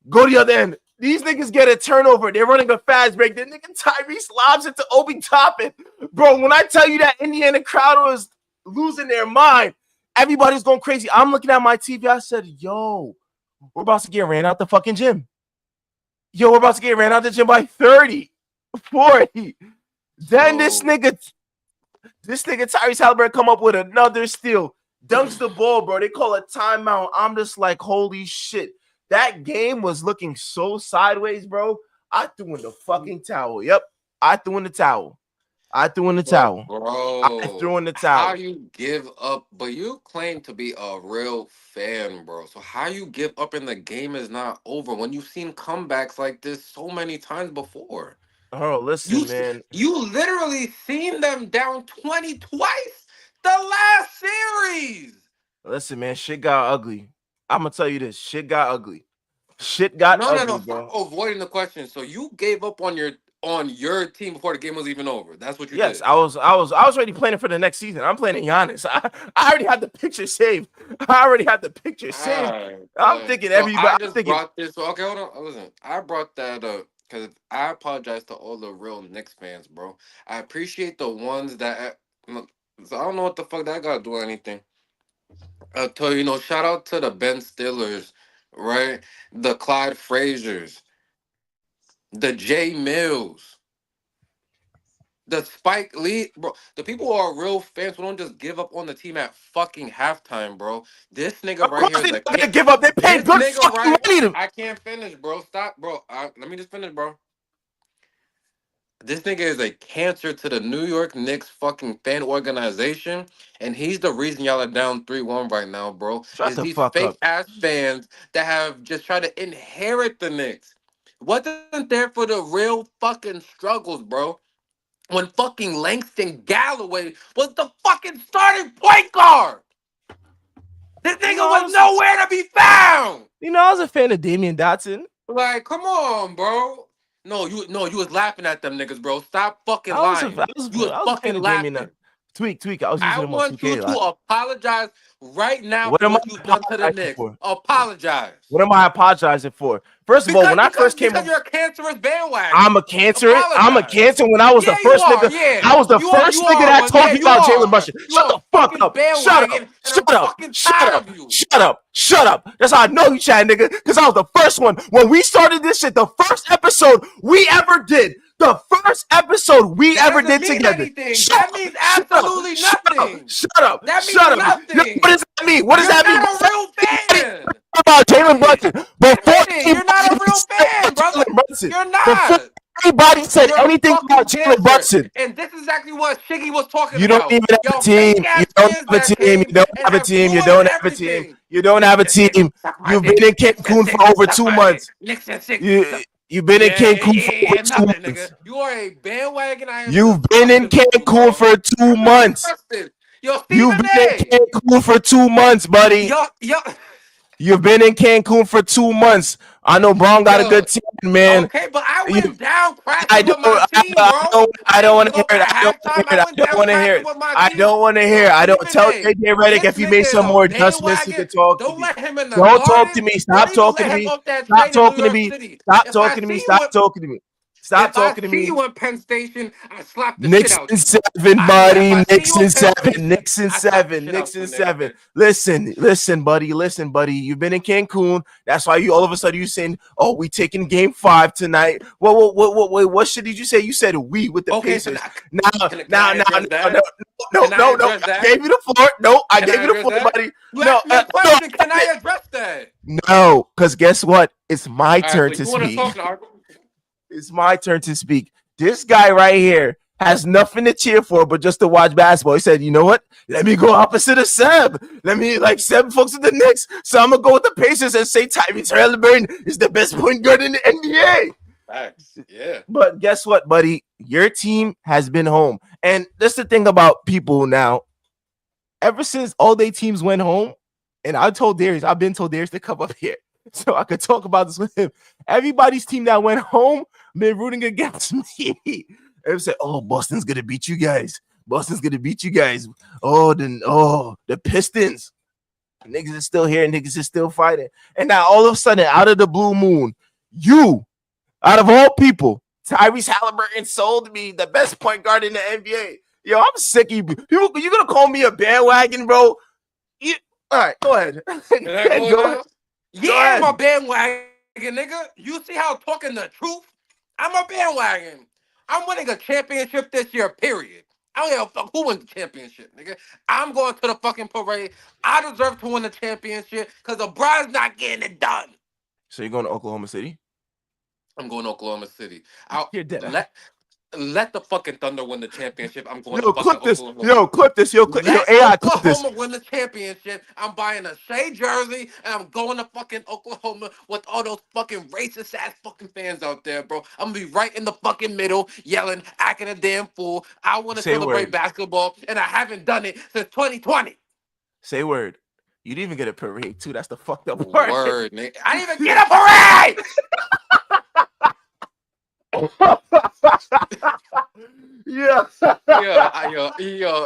go to the other end. These niggas get a turnover. They're running a fast break. The nigga Tyrese lobs it to Obi Toppin. Bro, when I tell you that Indiana crowd was losing their mind, everybody's going crazy. I'm looking at my TV. I said, yo, we're about to get ran out the fucking gym. Yo, we're about to get ran out the gym by 30, 40. Then this nigga Tyrese Halliburton come up with another steal. Dunks the ball, bro. They call a timeout. I'm just like, holy shit. That game was looking so sideways, bro. I threw in the fucking towel. Yep. I threw in the towel. I threw in the towel. Bro, I threw in the towel. how you give up? But you claim to be a real fan, bro. So how you give up and the game is not over when you've seen comebacks like this so many times before? Oh, listen, You man. you literally seen them down 20 twice the last series. Listen, man. Shit got ugly. I'm gonna tell you this. Shit got ugly. Shit got ugly, No. bro. Stop avoiding the question. So you gave up on your team before the game was even over. That's what you Yes, did. I was already planning for the next season. I'm planning Giannis. I already had the picture saved. I already had the picture saved. Alright, I'm thinking so everybody. I I'm just thinking. brought this. Okay, hold on. Listen, I brought that up because I apologize to all the real Knicks fans, bro. I appreciate the ones that. Look, so I don't know what the fuck that got to do with anything. I'll tell you, shout out to the Ben Stillers, right? The Clyde Frazier's, the Jay Mills, the Spike Lee, bro. The people who are real fans who don't just give up on the team at fucking halftime, bro. This nigga Of right course here is they're a not gonna give up. They paid this good nigga fucking right. money to. I can't finish, bro. Stop, bro. Let me just finish, bro. This nigga is a cancer to the New York Knicks fucking fan organization, and he's the reason y'all are down 3-1 right now, bro. Shut Is the these fuck fake up. ass fans that have just tried to inherit the Knicks. Wasn't there for the real fucking struggles, bro. When fucking Langston Galloway was the fucking starting point guard. This nigga was nowhere to be found. I was a fan of Damian Dotson. Like, come on, bro. No, you was laughing at them niggas, bro. Stop fucking lying. You was I was a fan fucking of Damian. laughing. Tweak. I was I using him on want you 2K a to lot. apologize right now What for am I what you've done to the apologizing Knicks. for? Apologize. What am I apologizing for? First of all, Because when I first came, because you're a cancerous bandwagon. I'm a cancer. I'm a Apologize. cancer. When I was Yeah, the you first are. nigga, Yeah, I was the you first are nigga that one. told Yeah, you you about Jalen are. Brunson. You Shut are the fuck fucking up. Shut up. bandwagon, and I'm Shut up. fucking Shut tired up. of you. Shut up. Shut up. That's how I know you, Chad, nigga. Because I was the first one when we started this shit. The first episode we ever did. The first episode we That ever doesn't did mean together. anything. Shut That up. means Shut up. absolutely Shut up. nothing. Shut up. That Shut means up. Yo, nothing. what does that mean? What does You're that mean? not a real fan. About Jalen Admit Brunson it. before Admit it. You're not a real fan, brother. You're Before not. anybody said You're a anything fucking about Jalen cancer. Brunson, And this is exactly what Shiggy was talking you don't about. even have a Yo, team. fake You ass don't fans have a that team. You came don't and have a have team. You ruined don't have a team. everything. You don't have Knicks a and six. team. Suck my You've dick. been in Knicks and Cancun for six. over Suck 2 my dick. months. Knicks and six. You've been in Cancun for over 2 Nothing, nigga. months. You are a bandwagon. I am You've been in disgusted with you, Cancun bro. for 2 I'm months. disgusted. Yo, You've Stephen been A. in Cancun for 2 months, buddy. Yo, You've been in Cancun for 2 months. I know Brown got a yo. good team, man. Okay, but I You, went down I crashing don't, with my team, bro. I I don't didn't want to go hear it. at halftime. I I went don't down want to hear crashing it. with my I team. don't want to hear Yo, it. I don't Stephen tell A. JJ Redick This if he made nigga is some a more adjustments, he bandwagon. could talk to Don't me. let him in the Don't talk to garden. me. Don't Stop even talking let to him me. off that Stop train in New talking to York me. City. Stop talking to me. Stop talking to me. Stop If I talking to see me. you in Penn Station, I slap the shit Knicks out and you. seven, I swear, if buddy. I see Knicks you in and Penn seven. Station, Knicks and I slap the seven. shit out Knicks you, and nigga. seven. Listen, buddy. Listen, buddy. You've been in Cancun. That's why you all of a sudden you saying, "Oh, we taking Game 5 tonight." What shit did you say? You said we with the Okay, so Pacers. now, Now, can now, I now, address no, that? no, no, Can I no, no. address I that? gave you the floor. No, I Can gave I you the address floor, that? buddy. You No, asked me a no, question. Can I address that? no. Because guess what? It's my All right, so turn you to want to speak. talk now? It's my turn to speak. This guy right here has nothing to cheer for but just to watch basketball. He said, you know what? Let me go opposite of Seb. Let me like Seb folks with the Knicks. So I'm gonna go with the Pacers and say Tyrese Halliburton is the best point guard in the NBA. Facts. Yeah. But guess what, buddy? Your team has been home. And that's the thing about people now. Ever since all day teams went home, and I've been told Darius to come up here so I could talk about this with him. Everybody's team that went home been rooting against me. And said, "Oh, Boston's gonna beat you guys. Boston's gonna beat you guys. The Pistons. Niggas is still here. Niggas is still fighting. And now all of a sudden, out of the blue moon, you, out of all people, Tyrese Halliburton sold me the best point guard in the NBA. Yo, I'm sick of you. People, you gonna call me a bandwagon, bro? All right, go ahead. Can I go Go ahead. now? Yeah, I'm a bandwagon, nigga. You see how I'm talking the truth? I'm a bandwagon. I'm winning a championship this year, period. I don't give a fuck who wins the championship, nigga. I'm going to the fucking parade. I deserve to win the championship because LeBron's not getting it done. So you're going to Oklahoma City? I'm going to Oklahoma City. I'll You're dead. let the fucking Thunder win the championship. I'm going Yo, to fucking clip this. Oklahoma. Yo, clip this. Yo, Let AI, clip this. Oklahoma win the championship. I'm buying a Shea jersey and I'm going to fucking Oklahoma with all those fucking racist ass fucking fans out there, bro. I'm gonna be right in the fucking middle, yelling, acting a damn fool. I want to Say celebrate word. basketball, and I haven't done it since 2020. Say word. You didn't even get a parade too. That's the fucked up part. Word, nigga. I didn't even get a parade. Yeah.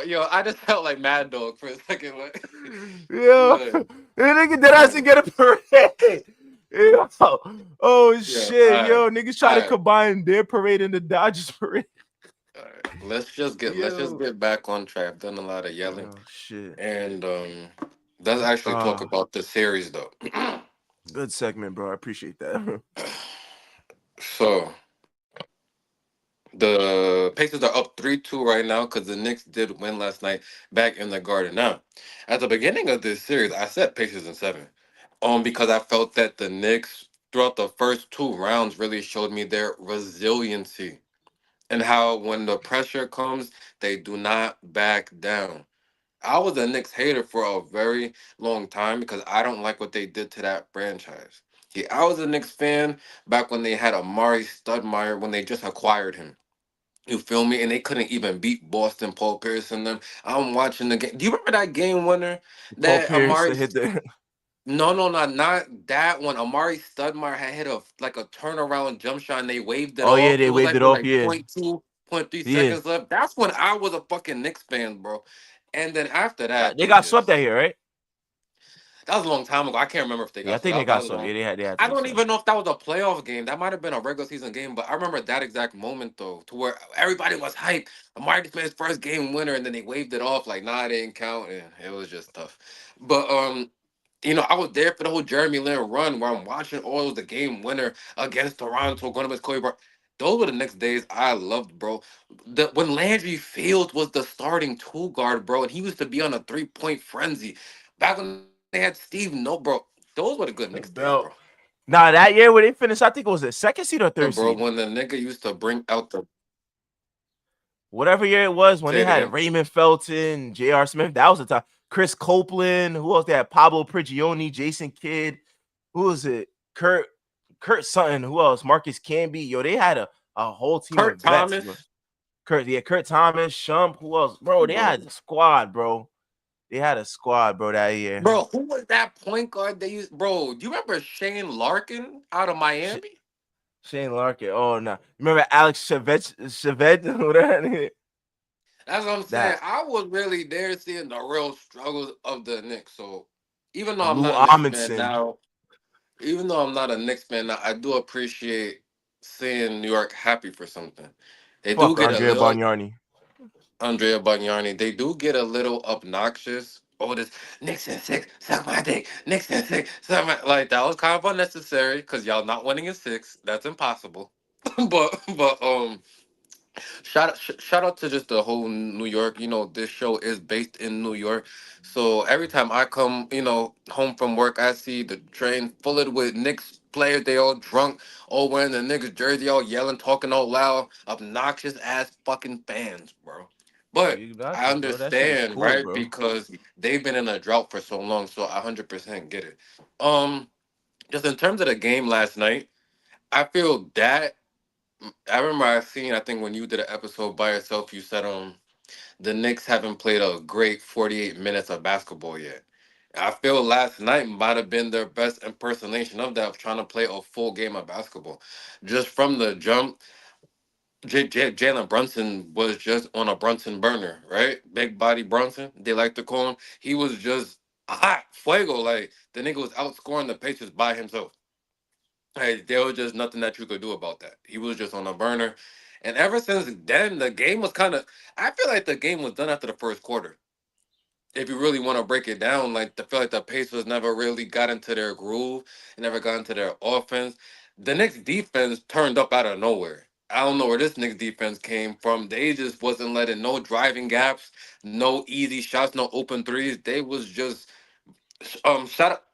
Yo, I just felt like Mad Dog for a second. Like, Yeah. yeah. The nigga that has to get a parade. Yo. Oh shit. Right. Yo, niggas try to Right. combine their parade and the Dodgers parade. All right. Let's just get back on track. I've done a lot of yelling. Oh shit. And let's actually talk about the series though. Good segment, bro. I appreciate that. So the Pacers are up 3-2 right now because the Knicks did win last night back in the Garden. Now, at the beginning of this series, I said Pacers in 7. Because I felt that the Knicks throughout the first 2 rounds really showed me their resiliency and how when the pressure comes, they do not back down. I was a Knicks hater for a very long time because I don't like what they did to that franchise. Yeah, I was a Knicks fan back when they had Amari Stoudemire when they just acquired him. You feel me? And they couldn't even beat Boston, Paul Pierce and them. I'm watching the game. Do you remember that game winner Paul that Pierce Amari? hit the No, not that one. Amari Stoudemire had hit a turnaround jump shot and they waved it Oh yeah, off. they It was waved like it with off. like Yeah. point 0.2, point 0.3 Yeah. seconds left. That's when I was a fucking Knicks fan, bro. And then after that, They got swept that year, right? that was a long time ago. I can't remember if they Yeah, I got think they swept. That got was a swept. long. Yeah, they had to I get don't swept. even know if that was a playoff game. That might have been a regular season game, but I remember that exact moment though, to where everybody was hyped. Amari Smith's first game winner, and then they waved it off like, nah, it didn't count, and it was just tough. But I was there for the whole Jeremy Lin run where I'm watching all of the game winner against Toronto, going up against Kobe Bryant. Those were the next days I loved, bro. When Landry Fields was the starting 2 guard, bro, and he used to be on a 3-point frenzy. Back when they had Steve No, bro. Those were the good Knicks days, bro. Nah, that year where they finished, I think it was the second seed or third Bro, seed. when the nigga used to bring out the Whatever year it was, when Say they it had again. Raymond Felton, J.R. Smith, that was the time. Chris Copeland, who else they had? Pablo Prigioni, Jason Kidd, who was it? Kurt Sutton, who else? Marcus Camby. Yo, they had a whole team Kurt of vets. Thomas. Bro. Kurt Thomas, Shump, who else, bro? They Bro. had a squad, bro. They had a squad, bro, that year. Bro, who was that point guard they used? Bro, do you remember Shane Larkin out of Sh- Miami? Shane Larkin. Oh no, remember Alex Chavez, whatever That's what I'm saying. that I was really there seeing the real struggles of the Knicks. So even though I'm Lou not a Knicks fan Amundsen. now, even though I'm not a Knicks fan now, I do appreciate seeing New York happy for something. They do Fuck get a Andrea little Bargnani. Andrea Bagnani. They do get a little obnoxious. Oh, this Knicks and six, suck my dick. Knicks and six, suck my like that was kind of unnecessary because y'all not winning in six. That's impossible. but shout out to just the whole New York. You know, this show is based in New York, so every time I come, home from work, I see the train full with Knicks players. They all drunk, all wearing the Knicks jersey, all yelling, talking all loud, obnoxious ass fucking fans, bro. But You got I you, bro. That shit is understand, cool, right? bro. Because they've been in a drought for so long, so I 100% get it. Um, just in terms of the game last night, I feel that I remember I think when you did an episode by yourself, you said the Knicks haven't played a great 48 minutes of basketball yet. I feel last night might have been their best impersonation of that, of trying to play a full game of basketball. Just from the jump, Jalen Brunson was just on a Brunson burner, right? Big body Brunson, they like to call him. He was just hot, fuego. Like the nigga was outscoring the Pacers by himself. Hey, there was just nothing that you could do about that. He was just on a burner. And ever since then, the game was kind of. I feel like the game was done after the first quarter. If you really want to break it down, like, I feel like the Pacers never really got into their groove, never got into their offense. The Knicks defense turned up out of nowhere. I don't know where this Knicks defense came from. They just wasn't letting no driving gaps, no easy shots, no open threes. They was just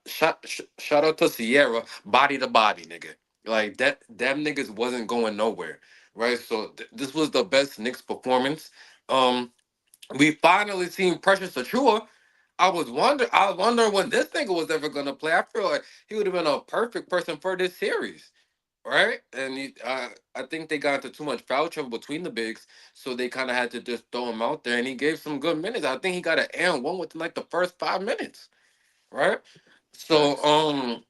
shout out to Sierra, body to body, nigga. Like that, them niggas wasn't going nowhere, right? So this was the best Knicks performance. Um, we finally seen Precious Achua. I was wondering when this nigga was ever gonna play. I feel like he would have been a perfect person for this series, right? And I think they got into too much foul trouble between the bigs, so they kind of had to just throw him out there, and he gave some good minutes. I think he got an and one within like the first 5 minutes, right? So Facts.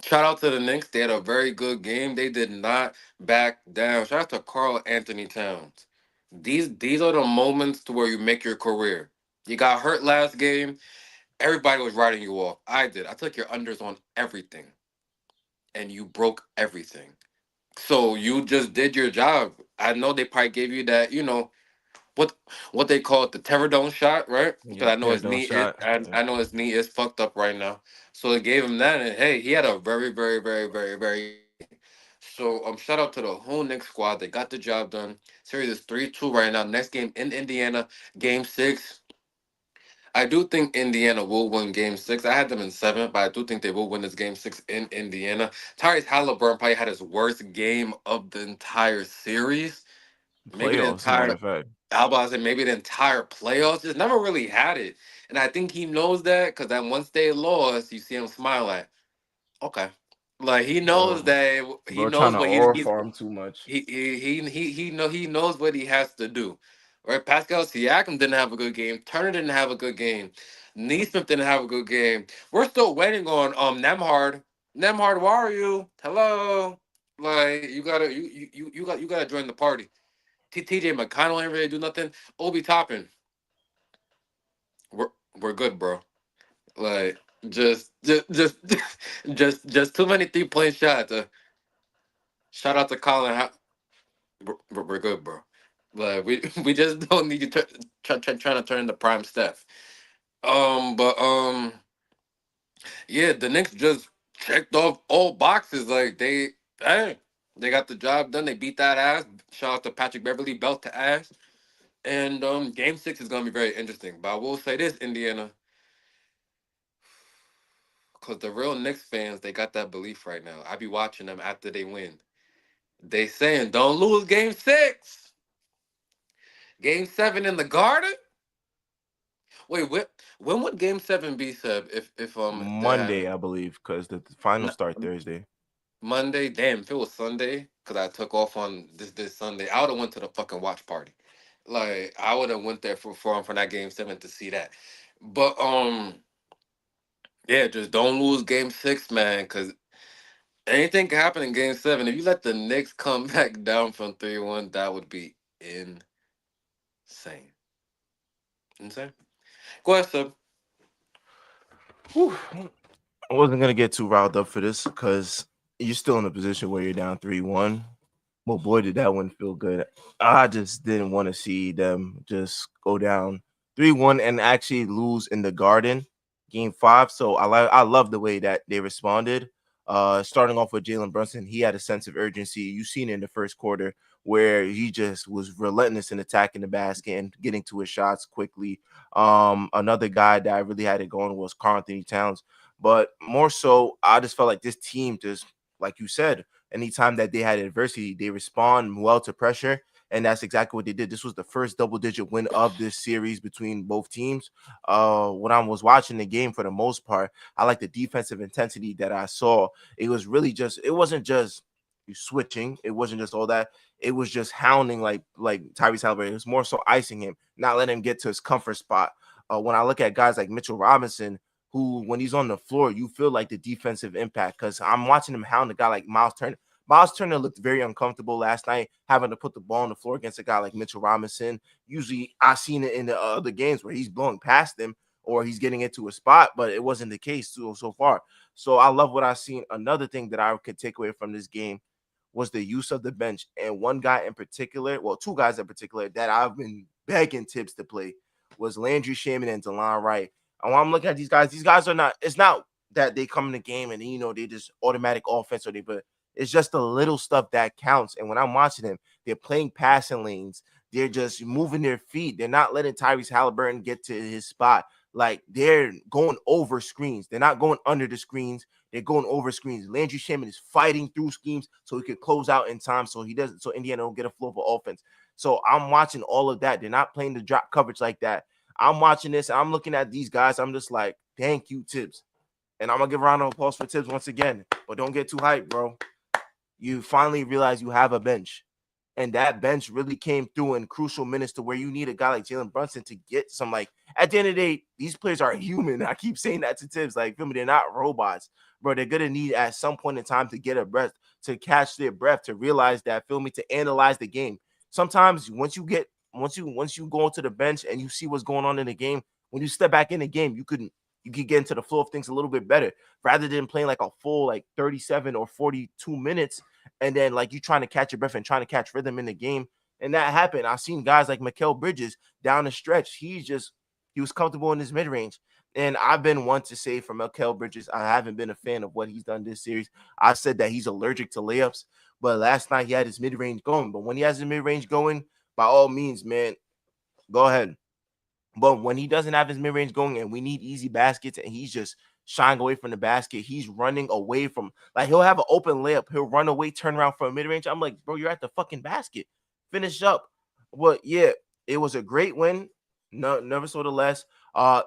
shout out to the Knicks. They had a very good game. They did not back down. Shout out to Carl Anthony Towns. These are the moments to where you make your career. You got hurt last game. Everybody was writing you off. I did. I took your unders on everything, and you broke everything. So you just did your job. I know they probably gave you that, what what they call it, the pterodon shot, right? Because Yeah, tear down shot. Yeah. I know his knee is fucked up right now. So they gave him that, and hey, he had a very, very, very, very, very good game. So shout out to the whole Knicks squad. They got the job done. Series is 3-2 right now. Next game in Indiana, game six. I do think Indiana will win game six. I had them in seven, but I do think they will win this game six in Indiana. Tyrese Halliburton probably had his worst game of the entire series, maybe the Playoffs, matter entire of fact. how about I say maybe the entire playoffs. Just never really had it. And I think he knows that because then once they lost, you see him smile like, okay. Like he knows Bro, that he bro, trying knows to what aura he's farm too much. he knows what he has to do. Right? Pascal Siakam didn't have a good game. Turner didn't have a good game. Neesmith didn't have a good game. We're still waiting on Nemhard. Nemhard, where are you? Hello. Like you gotta join the party. TJ McConnell ain't really do nothing. Obi Toppin, we're we're good, bro. Like just just too many 3 point shots. Shout out to Colin. We're good, bro. Like we just don't need you trying to turn the prime Steph. But yeah, the Knicks just checked off all boxes. Like hey, they got the job done. They beat that ass. Shout out to Patrick Beverly, belt to ass. And game six is gonna be very interesting. But I will say this, Indiana, because the real Knicks fans, they got that belief right now. I be watching them after they win. They saying, don't lose game six. Game seven in the Garden? Wait, when would game seven be, Seb? If they have Monday, I believe, because the finals n- start Thursday. Monday? Damn, if it was Sunday. because I took off on this Sunday. I would have went to the fucking watch party. Like I would have went there for that game 7 to see that. But yeah, just don't lose game 6, man, because anything can happen in game 7. If you let the Knicks come back down from 3-1, that would be insane. Insane. Go ahead, sir. Whew. I wasn't gonna get too riled up for this because you're still in a position where you're down 3-1. Well, boy, did that one feel good. I just didn't want to see them just go down 3-1 and actually lose in the Garden, game 5. So I love the way that they responded. Starting off with Jalen Brunson, he had a sense of urgency. You seen it in the first quarter where he just was relentless in attacking the basket and getting to his shots quickly. Another guy that I really had it going was Karl Anthony Towns. But more so, I just felt like this team just, like you said, anytime that they had adversity, they respond well to pressure. And that's exactly what they did. This was the first double-digit win of this series between both teams. When I was watching the game, for the most part, I like the defensive intensity that I saw. It was really just, it wasn't just you switching. It wasn't just all that. It was just hounding like Tyrese Halliburton. It was more so icing him, not letting him get to his comfort spot. When I look at guys like Mitchell Robinson, who, when he's on the floor, you feel like the defensive impact, because I'm watching him hound a guy like Miles Turner. Miles Turner looked very uncomfortable last night, having to put the ball on the floor against a guy like Mitchell Robinson. Usually, I've seen it in the other games where he's blowing past him or he's getting into a spot, but it wasn't the case so far. So I love what I've seen. Another thing that I could take away from this game was the use of the bench. And one guy in particular, well, two guys in particular that I've been begging Tibbs to play was Landry Shaman and DeLon Wright. And when I'm looking at these guys are not, it's not that they come in the game and, they just automatic offense, but it's just the little stuff that counts. And when I'm watching them, they're playing passing lanes. They're just moving their feet. They're not letting Tyrese Halliburton get to his spot. Like, they're going over screens. They're not going under the screens. They're going over screens. Landry Shaman is fighting through schemes so he could close out in time so Indiana don't get a flow for offense. So I'm watching all of that. They're not playing the drop coverage like that. I'm watching this. I'm looking at these guys. I'm just like, thank you, Tibbs. And I'm going to give a round of applause for Tibbs once again. But don't get too hyped, bro. You finally realize you have a bench. And that bench really came through in crucial minutes to where you need a guy like Jalen Brunson to get some, like, at the end of the day, these players are human. I keep saying that to Tibbs. Like, feel me, they're not robots. Bro, they're going to need at some point in time to get a breath, to catch their breath, to realize that, feel me, to analyze the game. Sometimes once you go into the bench and you see what's going on in the game, when you step back in the game, you could get into the flow of things a little bit better rather than playing like a full like 37 or 42 minutes and then like you trying to catch your breath and trying to catch rhythm in the game. And that happened. I've seen guys like Mikal Bridges down the stretch. He was comfortable in his mid range. And I've been one to say for Mikal Bridges, I haven't been a fan of what he's done this series. I said that he's allergic to layups, but last night he had his mid range going. But when he has his mid range going, by all means, man, go ahead. But when he doesn't have his mid range going and we need easy baskets and he's just shying away from the basket, he's running away from, like, he'll have an open layup, he'll run away, turn around for a mid range. I'm like, bro, you're at the fucking basket. Finish up. But yeah, it was a great win. No, never saw the less.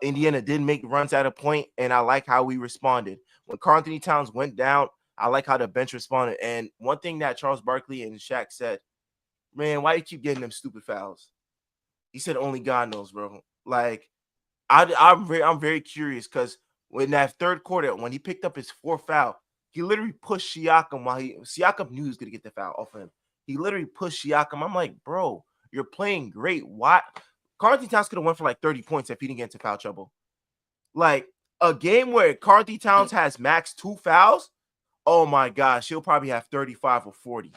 Indiana did make runs at a point, and I like how we responded. When Karl Anthony Towns went down, I like how the bench responded. And one thing that Charles Barkley and Shaq said, man, why you keep getting them stupid fouls? He said only God knows, bro. Like, I'm very curious because when that third quarter, when he picked up his fourth foul, he literally pushed Siakam while Siakam knew he was gonna get the foul off of him. He literally pushed Siakam. I'm like, bro, you're playing great. Why? Karl Anthony Towns could have went for like 30 points if he didn't get into foul trouble. Like, a game where Karl Anthony Towns has max 2 fouls, oh my gosh, he'll probably have 35 or 40.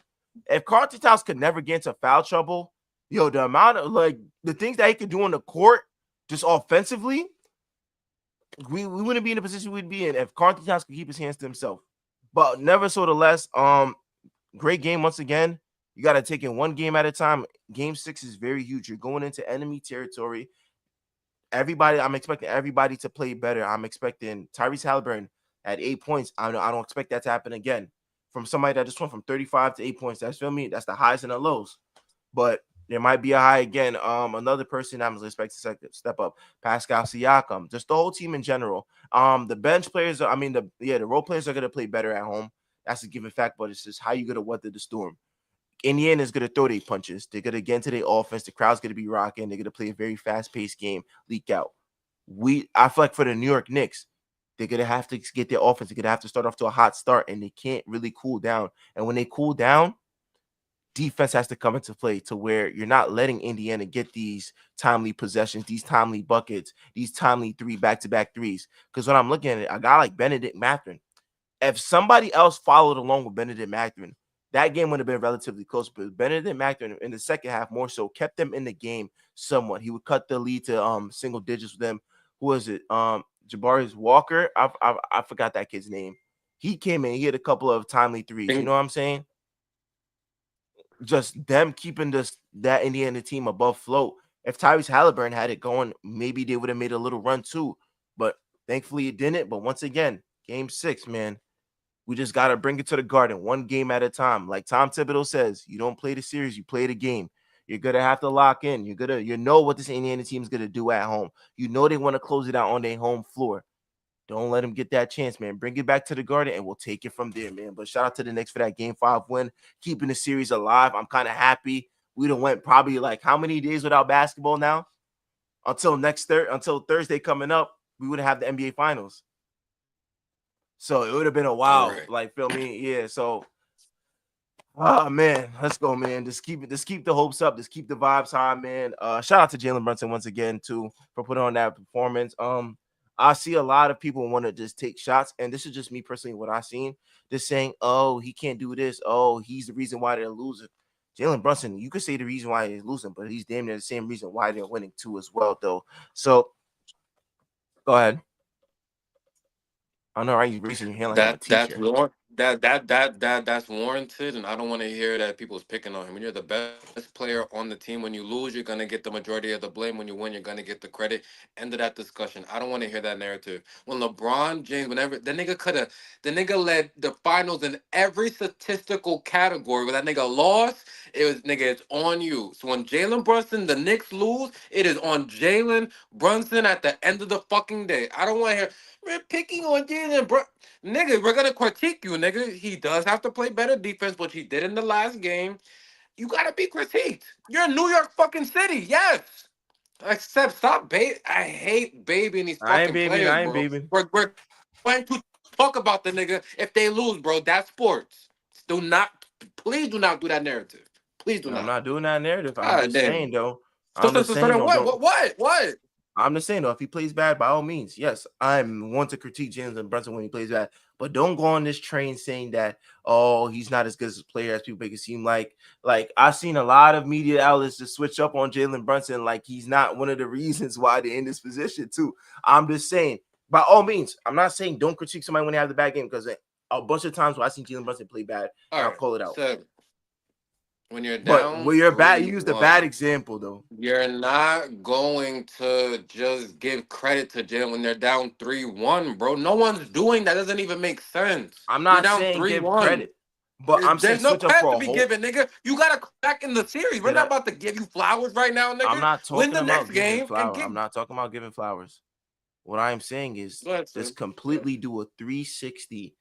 If Karl Anthony Towns could never get into foul trouble, yo, the amount of, like, the things that he could do on the court just offensively, we wouldn't be in the position we'd be in if Karl Anthony Towns could keep his hands to himself. But never so the less, great game once again. You got to take it one game at a time. Game 6 is very huge. You're going into enemy territory. I'm expecting everybody to play better. I'm expecting Tyrese Halliburton at 8 points. I don't expect that to happen again. From somebody that just went from 35 to 8 points. That's, feel me? That's the highs and the lows. But there might be a high again. Another person I'm expecting to step up, Pascal Siakam. Just the whole team in general. The bench players, the role players are gonna play better at home. That's a given fact, but it's just how you gonna weather the storm. Indiana is going to throw their punches. They're going to get into their offense. The crowd's going to be rocking. They're going to play a very fast-paced game, leak out. I feel like for the New York Knicks, they're going to have to get their offense. They're going to have to start off to a hot start, and they can't really cool down. And when they cool down, defense has to come into play to where you're not letting Indiana get these timely possessions, these timely buckets, these timely back-to-back threes. Because when I'm looking at it, a guy like Benedict Mathurin, if somebody else followed along with Benedict Mathurin, that game would have been relatively close. But Benedict Mathurin in the second half more so kept them in the game somewhat. He would cut the lead to single digits with them. Who was it? Jabari Walker. I forgot that kid's name. He came in, he hit a couple of timely threes. You know what I'm saying? Just them keeping that Indiana team above float. If Tyrese Halliburton had it going, maybe they would have made a little run too. But thankfully it didn't. But once again, game 6, man. We just got to bring it to the Garden one game at a time. Like Tom Thibodeau says, you don't play the series, you play the game. You're going to have to lock in. You know what this Indiana team is going to do at home. You know they want to close it out on their home floor. Don't let them get that chance, man. Bring it back to the Garden, and we'll take it from there, man. But shout out to the Knicks for that Game 5 win, keeping the series alive. I'm kind of happy. We done went probably like how many days without basketball now? Until Thursday coming up, we would have the NBA Finals. So it would have been a while, right. like, feel me? Yeah. So, oh man, let's go, man. Just keep the hopes up. Just keep the vibes high, man. Shout out to Jalen Brunson once again too for putting on that performance. I see a lot of people want to just take shots, and this is just me personally what I've seen. Just saying, oh, he can't do this. Oh, he's the reason why they're losing. Jalen Brunson, you could say the reason why he's losing, but he's damn near the same reason why they're winning too as well, though. So, go ahead. I know, right? You're raising your hand like I'm a That's teacher. that's warranted, and I don't want to hear that people's picking on him. When you're the best player on the team, when you lose, you're gonna get the majority of the blame. When you win, you're gonna get the credit. End of that discussion. I don't want to hear that narrative. When LeBron James, whenever the nigga led the finals in every statistical category. When that nigga lost, it was nigga, it's on you. So when Jalen Brunson, the Knicks lose, it is on Jalen Brunson at the end of the fucking day. I don't want to hear. We're picking on Jalen Brunson. Nigga, we're gonna critique you, nigga. He does have to play better defense, which he did in the last game. You gotta be critiqued. You're in New York fucking City, yes. Except stop I hate babying these I ain't fucking baby. players, I ain't bro. baby. We're going to talk about the nigga if they lose, bro. That's sports. Please do not do that narrative. Please do I'm not. not doing that narrative. I'm God just damn. saying though. So, I'm so, just so, so saying then though. what? I'm just saying though. If he plays bad, by all means, yes, I'm one to critique Jalen Brunson when he plays bad. But don't go on this train saying that he's not as good as a player as people make it seem like. Like I've seen a lot of media outlets just switch up on Jalen Brunson like he's not one of the reasons why they're in this position too. I'm just saying, by all means, I'm not saying don't critique somebody when they have the bad game because a bunch of times when I see Jalen Brunson play bad, All I'll right. call it out. So when you're But down when you're bad, you use the bad 3-1. example though. You're not going to just give credit to Jalen when they're down 3-1, bro. No one's doing that. Doesn't even make sense. I'm You're not down saying give 3-1. credit, but I'm saying There's no switch up credit for to a be whole. given, nigga. You gotta come back in the series. We're Did not I? about to give you flowers right now, I'm nigga. not Win talking the next about giving game and flowers. get. I'm not talking about giving flowers. What I'm saying is Go ahead, just son. completely do a 360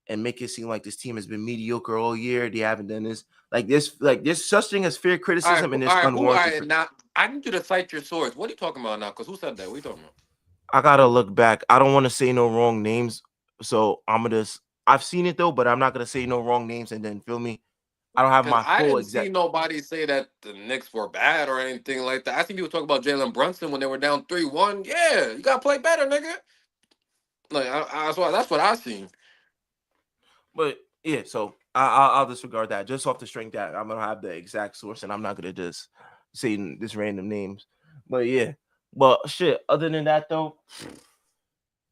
and make it seem like this team has been mediocre all year. They haven't done this. Like there's such thing as fair All right, criticism and all there's right, who? All unwarranted. right, now I need you to cite your source. What are you talking about now? Because who said that? What are you talking about? I gotta look back. I don't want to say no wrong names, so I'm gonna. I've seen it though, but I'm not gonna say no wrong names and then feel me. I don't have Because my I full didn't see exact. nobody say that the Knicks were bad or anything like that. I see people talk about Jalen Brunson when they were down 3-1. Yeah, you gotta play better, nigga. Like that's what I seen. But yeah, so I'll disregard that just off the strength that I'm gonna have the exact source, and I'm not gonna just say this random names. But yeah, but shit. Other than that, though,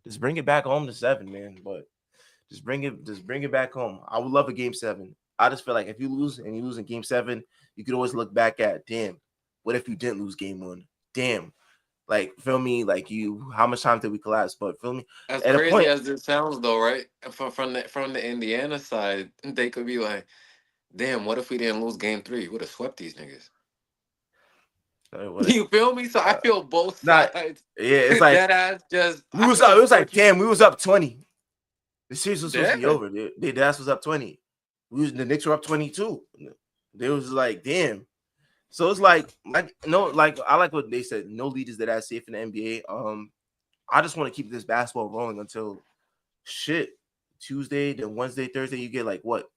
just bring it back home to 7, man. But just bring it back home. I would love a game 7. I just feel like if you lose and you lose in game 7, you could always look back at, damn, what if you didn't lose game 1? Damn, like feel me, like how much time did we collapse? But feel me, As at a crazy point. as it sounds, though, right? From the Indiana side, they could be like, "Damn, what if we didn't lose Game 3? Would have swept these niggas." What? You feel me? So I feel both Not sides. yeah, it's like Dead ass, just we I was up. feel It was like, what you. damn, we was up 20. The series was supposed to be Yeah, over. The ass was up 20. The Knicks were up 22. They was like, damn. So it's like no, like I like what they said. No leaders that are safe in the NBA. I just want to keep this basketball rolling until shit Tuesday, then Wednesday, Thursday. You get like what?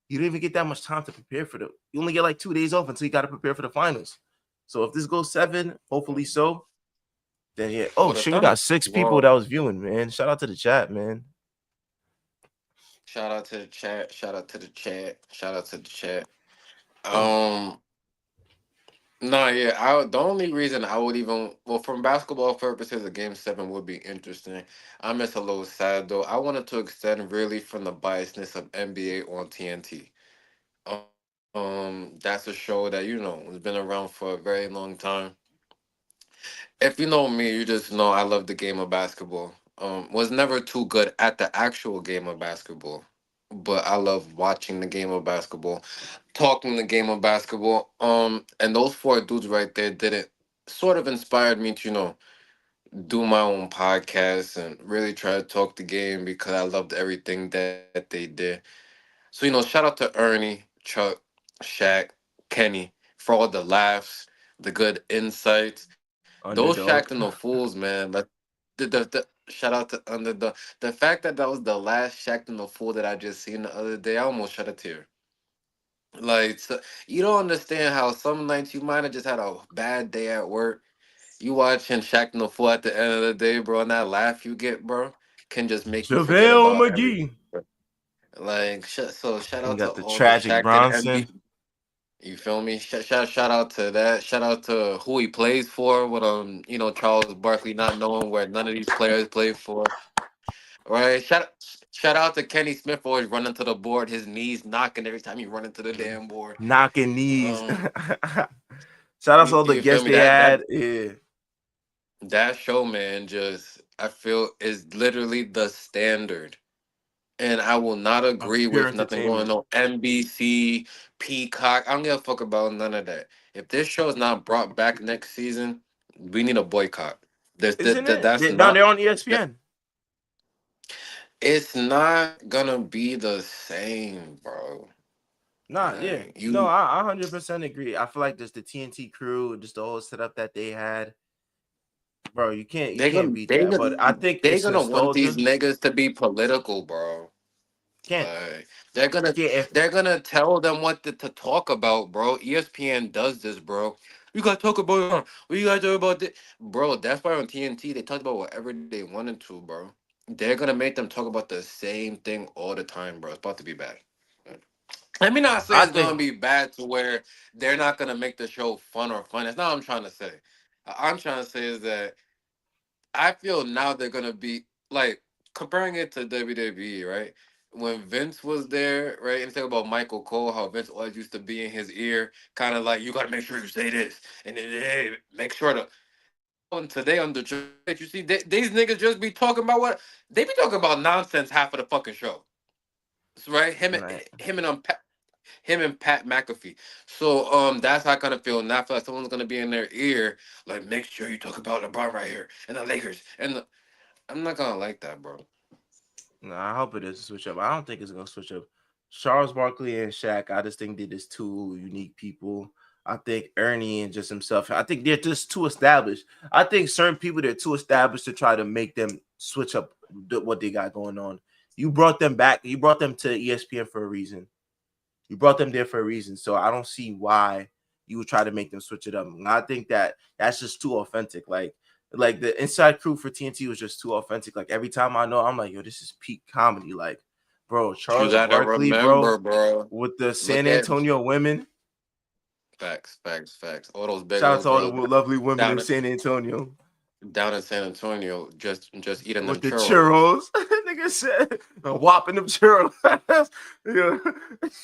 You don't even get that much time to prepare for the. You only get like 2 days off until you got to prepare for the finals. So if this goes 7, hopefully so. Then yeah. Oh Well, the shit, we thunder. got 6 people that Well, was viewing, man. Shout out to the chat, man. shout out to the chat. Shout out to the chat. Shout out to the chat. Oh, Um, no, yeah. The only reason I would even, well, from basketball purposes, a game 7 would be interesting. I'm just a little sad though. I wanted to extend really from the biasness of NBA on TNT. That's a show that has been around for a very long time. If you know me, you just know I love the game of basketball. Was never too good at the actual game of basketball, but I love watching the game of basketball, talking the game of basketball. And those four dudes right there did it. Sort of inspired me to do my own podcast and really try to talk the game because I loved everything that they did. So shout out to Ernie, Chuck, Shaq, Kenny for all the laughs, the good insights. Those Shaq and underdog. the Fools, man. Like the shout out to Underdog. The fact that that was the last Shaq and the Fool that I just seen the other day, I almost shed a tear. Like you don't understand how some nights you might have just had a bad day at work. You watching Shaq and the Fool at the end of the day, bro, and that laugh you get, bro, can just make you forget JaVale about everything. McGee. Like, so shout You out to got the all the tragic Shaq and Bronson. MB. You feel me? Shout out to that. Shout out to who he plays for. With Charles Barkley not knowing where none of these players play for. Right? Shout out to Kenny Smith always running to the board, his knees knocking every time he run into the damn board. Knocking knees. Um, Shout out to all the you feel guests me? they had. Yeah. That show, man, just I feel is literally the standard. And I will not Of agree pure with nothing going entertainment. on NBC, Peacock. I don't give a fuck about none of that. If this show is not brought back next season, we need a boycott. Isn't it? That's No, not. they're on That, ESPN. it's not gonna be the same, bro. Nah, yeah. Like, No, you, I 100% agree. I feel like just the TNT crew, just the whole setup that they had, bro. You they can't gonna beat they that. gonna But I think they it's gonna want these nostalgia. niggas to be political, bro. Can't. Like they're gonna Yeah. If they're gonna tell them what to talk about, bro. ESPN does this, bro. You gotta talk about what you gotta talk about this. Bro, that's why on TNT they talked about whatever they wanted to, bro. They're gonna make them talk about the same thing all the time, bro. It's about to be bad. Let me not say I it's gonna think be bad to where they're not gonna make the show fun or fun. That's not what I'm trying to say. I'm trying to say is that I feel now they're gonna be like comparing it to WWE, right? When Vince was there, right, and talk about Michael Cole, how Vince always used to be in his ear, kind of like you gotta make sure you say this, and then hey, make sure to. Now and today on the Triple H, you see these niggas just be talking about what they be talking about nonsense half of the fucking show, right? right. Him and Pat McAfee. So that's how I kind of feel. And I feel like someone's gonna be in their ear, like make sure you talk about LeBron right here and the Lakers I'm not gonna like that, bro. No, I hope it is a switch up. I don't think it's gonna switch up. Charles Barkley and Shaq, I just think they're just two unique people. I think Ernie and just himself. I think they're just too established. I think certain people they're too established to try to make them switch up what they got going on. You brought them back. You brought them to ESPN for a reason. You brought them there for a reason. So I don't see why you would try to make them switch it up. And I think that that's just too authentic. Like the inside crew for TNT was just too authentic. Like every time I know, I'm like, yo, this is peak comedy. Like, bro, You Charles gotta Barkley, bro, remember, bro. with the Look San at Antonio women. facts. All those big Shout out old to all the girls lovely women down in in, San Antonio down in San Antonio, just eating them with the churros. churros. Nigga said, whopping them churros. Yeah.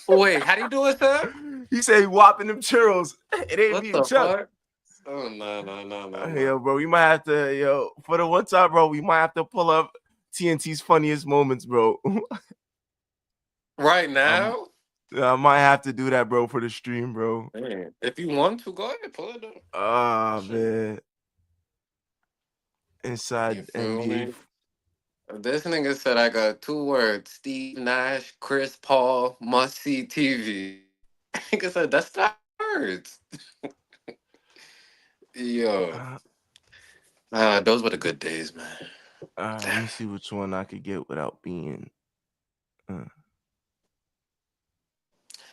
Oh, wait, how do you do it, sir? He said, whopping them churros. It ain't What being the Chuck. fuck? Oh no. Yo, bro, we might have to, for the one time, bro, we might have to pull up TNT's funniest moments, bro. Right um, now? I might have to do that, bro, for the stream, bro. Man, if you want to, go ahead, pull it up. Ah, Shit. man, You inside feel NBA. me? This nigga said I got 2 words: Steve Nash, Chris Paul, must see TV. Nigga said that's the words. Yo, Uh, those were the good days, man. let me see which one I could get without being.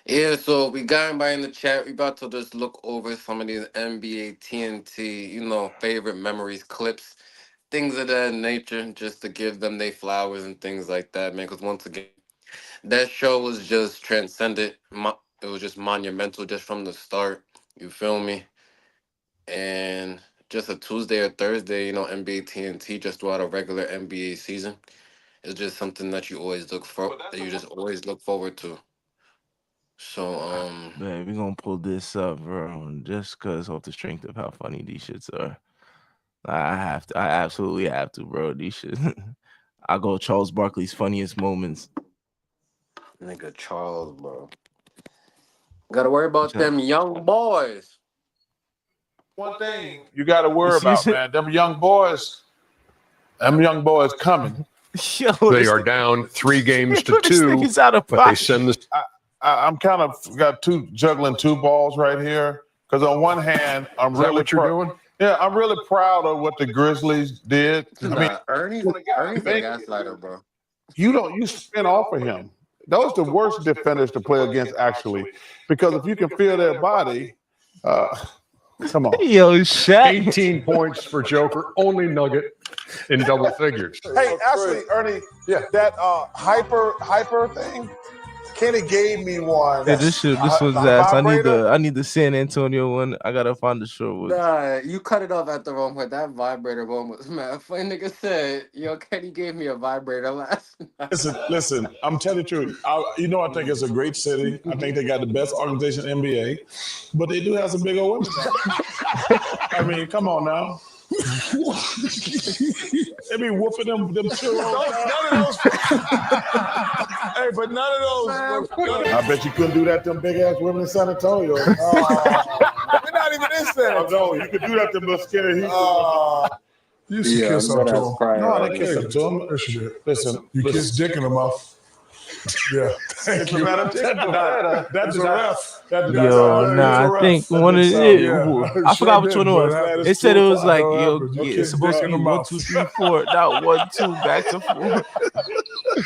Yeah, so we got everybody in the chat. We about to just look over some of these NBA TNT, favorite memories, clips, things of that nature, just to give them their flowers and things like that, man. Because once again, that show was just transcendent. It was just monumental just from the start. You feel me? And just a Tuesday or Thursday, NBA TNT just throughout a regular NBA season. It's just something that you always look for, that you just always look forward to. So, Man, we're gonna pull this up, bro, just cause off the strength of how funny these shits are. I absolutely have to, bro. These shit. I go Charles Barkley's funniest moments. nigga Charles, bro. Gotta worry about Chuck. them young boys. One thing you got to worry about, man. Them young boys coming. Yo, They are down 3 games to 2, out of but they send this. I'm kind of juggling two balls right here because on one hand, I'm Is that really what you're doing? Yeah, I'm really proud of what the Grizzlies did. I mean, Ernie's a gaslighter, bro. you spin off of him. Those are the worst defenders to play against, actually, because if you can feel their body, come on. Yo, Shaq. 18 points for Joker, only Nugget in double figures. Hey, actually, Ernie, that hyper thing, Kenny gave me one. Yeah, this one's ass. I need the San Antonio one. I gotta find the short one. Nah, you cut it off at the wrong point. That vibrator one was mad funny. Nigga said, "Yo, Kenny gave me a vibrator last night." Listen, I'm telling the truth. I think it's a great city. I think they got the best organization in the NBA, but they do have some big old women. I mean, come on now. They be whooping them children. None of those. Hey, but none of those. I bet you couldn't do that to them big ass women in San Antonio. We're not even in San Antonio. You could do that to them little skinny. You used to kiss them to them. No, I didn't kiss them to them. Listen, You kiss dick in the mouth. Yeah. That's a ref. Yo, nah, I think one of it. I forgot which one it was. It said it was like, yo, it's supposed to be 1, 2, 3, 4, not 1, 2, back to 4.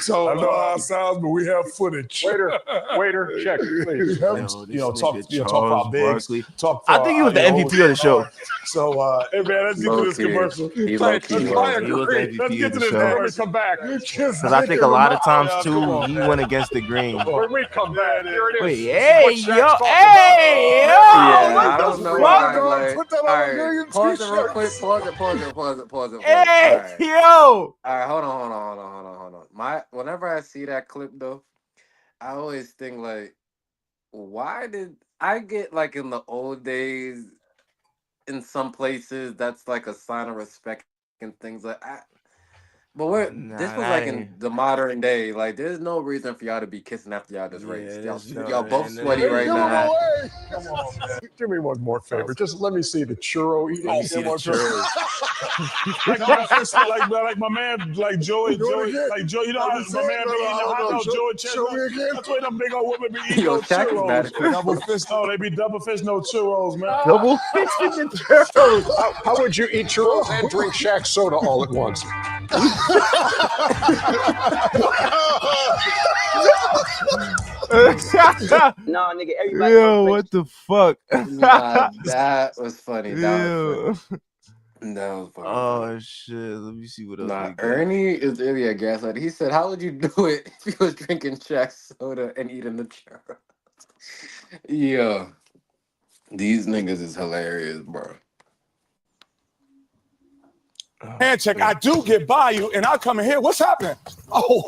So I know how it sounds, but we have footage. Waiter, check, please. Talk about bigs. I think he was the MVP of the show. So, hey man, let's get to this commercial. He was the MVP of the show. Come back. Because I think a lot of times too, he went against the grain. When we come back, here it is. Wait, hey, yo, Yeah, I don't know why. Put that on All a right, million pause it real t-shirts. quick. Pause it. Hey, All right. yo. All right, hold on. Whenever I see that clip though, I always think like, why did I get like in the old days? In some places, that's like a sign of respect and things like. But this was like in the modern day. Like, there's no reason for y'all to be kissing after y'all just raced. Y'all both sweaty right now. Come on, man. Do me one more favor. Just let me see the churro eating. Let me see the churros. like my man, like Joey, like Joey, you know how my man be eating hot dog, Joey Chestnut? That's why them big old women be eating Yo, those Shaq is mad churros. at you. Double fist, they be double fist, no churros, man. Double fisted the churros. How would you eat churros and drink Shaq soda all at once? No, nigga, everybody. Yo, what the fuck? Nah, that was funny. Yo. That was funny. Oh shit! Let me see what else. Nah, we got. Ernie is really a gaslighter. He said, "How would you do it if you was drinking Shaq's soda and eating the churro?" Yeah, these niggas is hilarious, bro. Hand check, I do get by you, and I come in here. What's happening? Oh,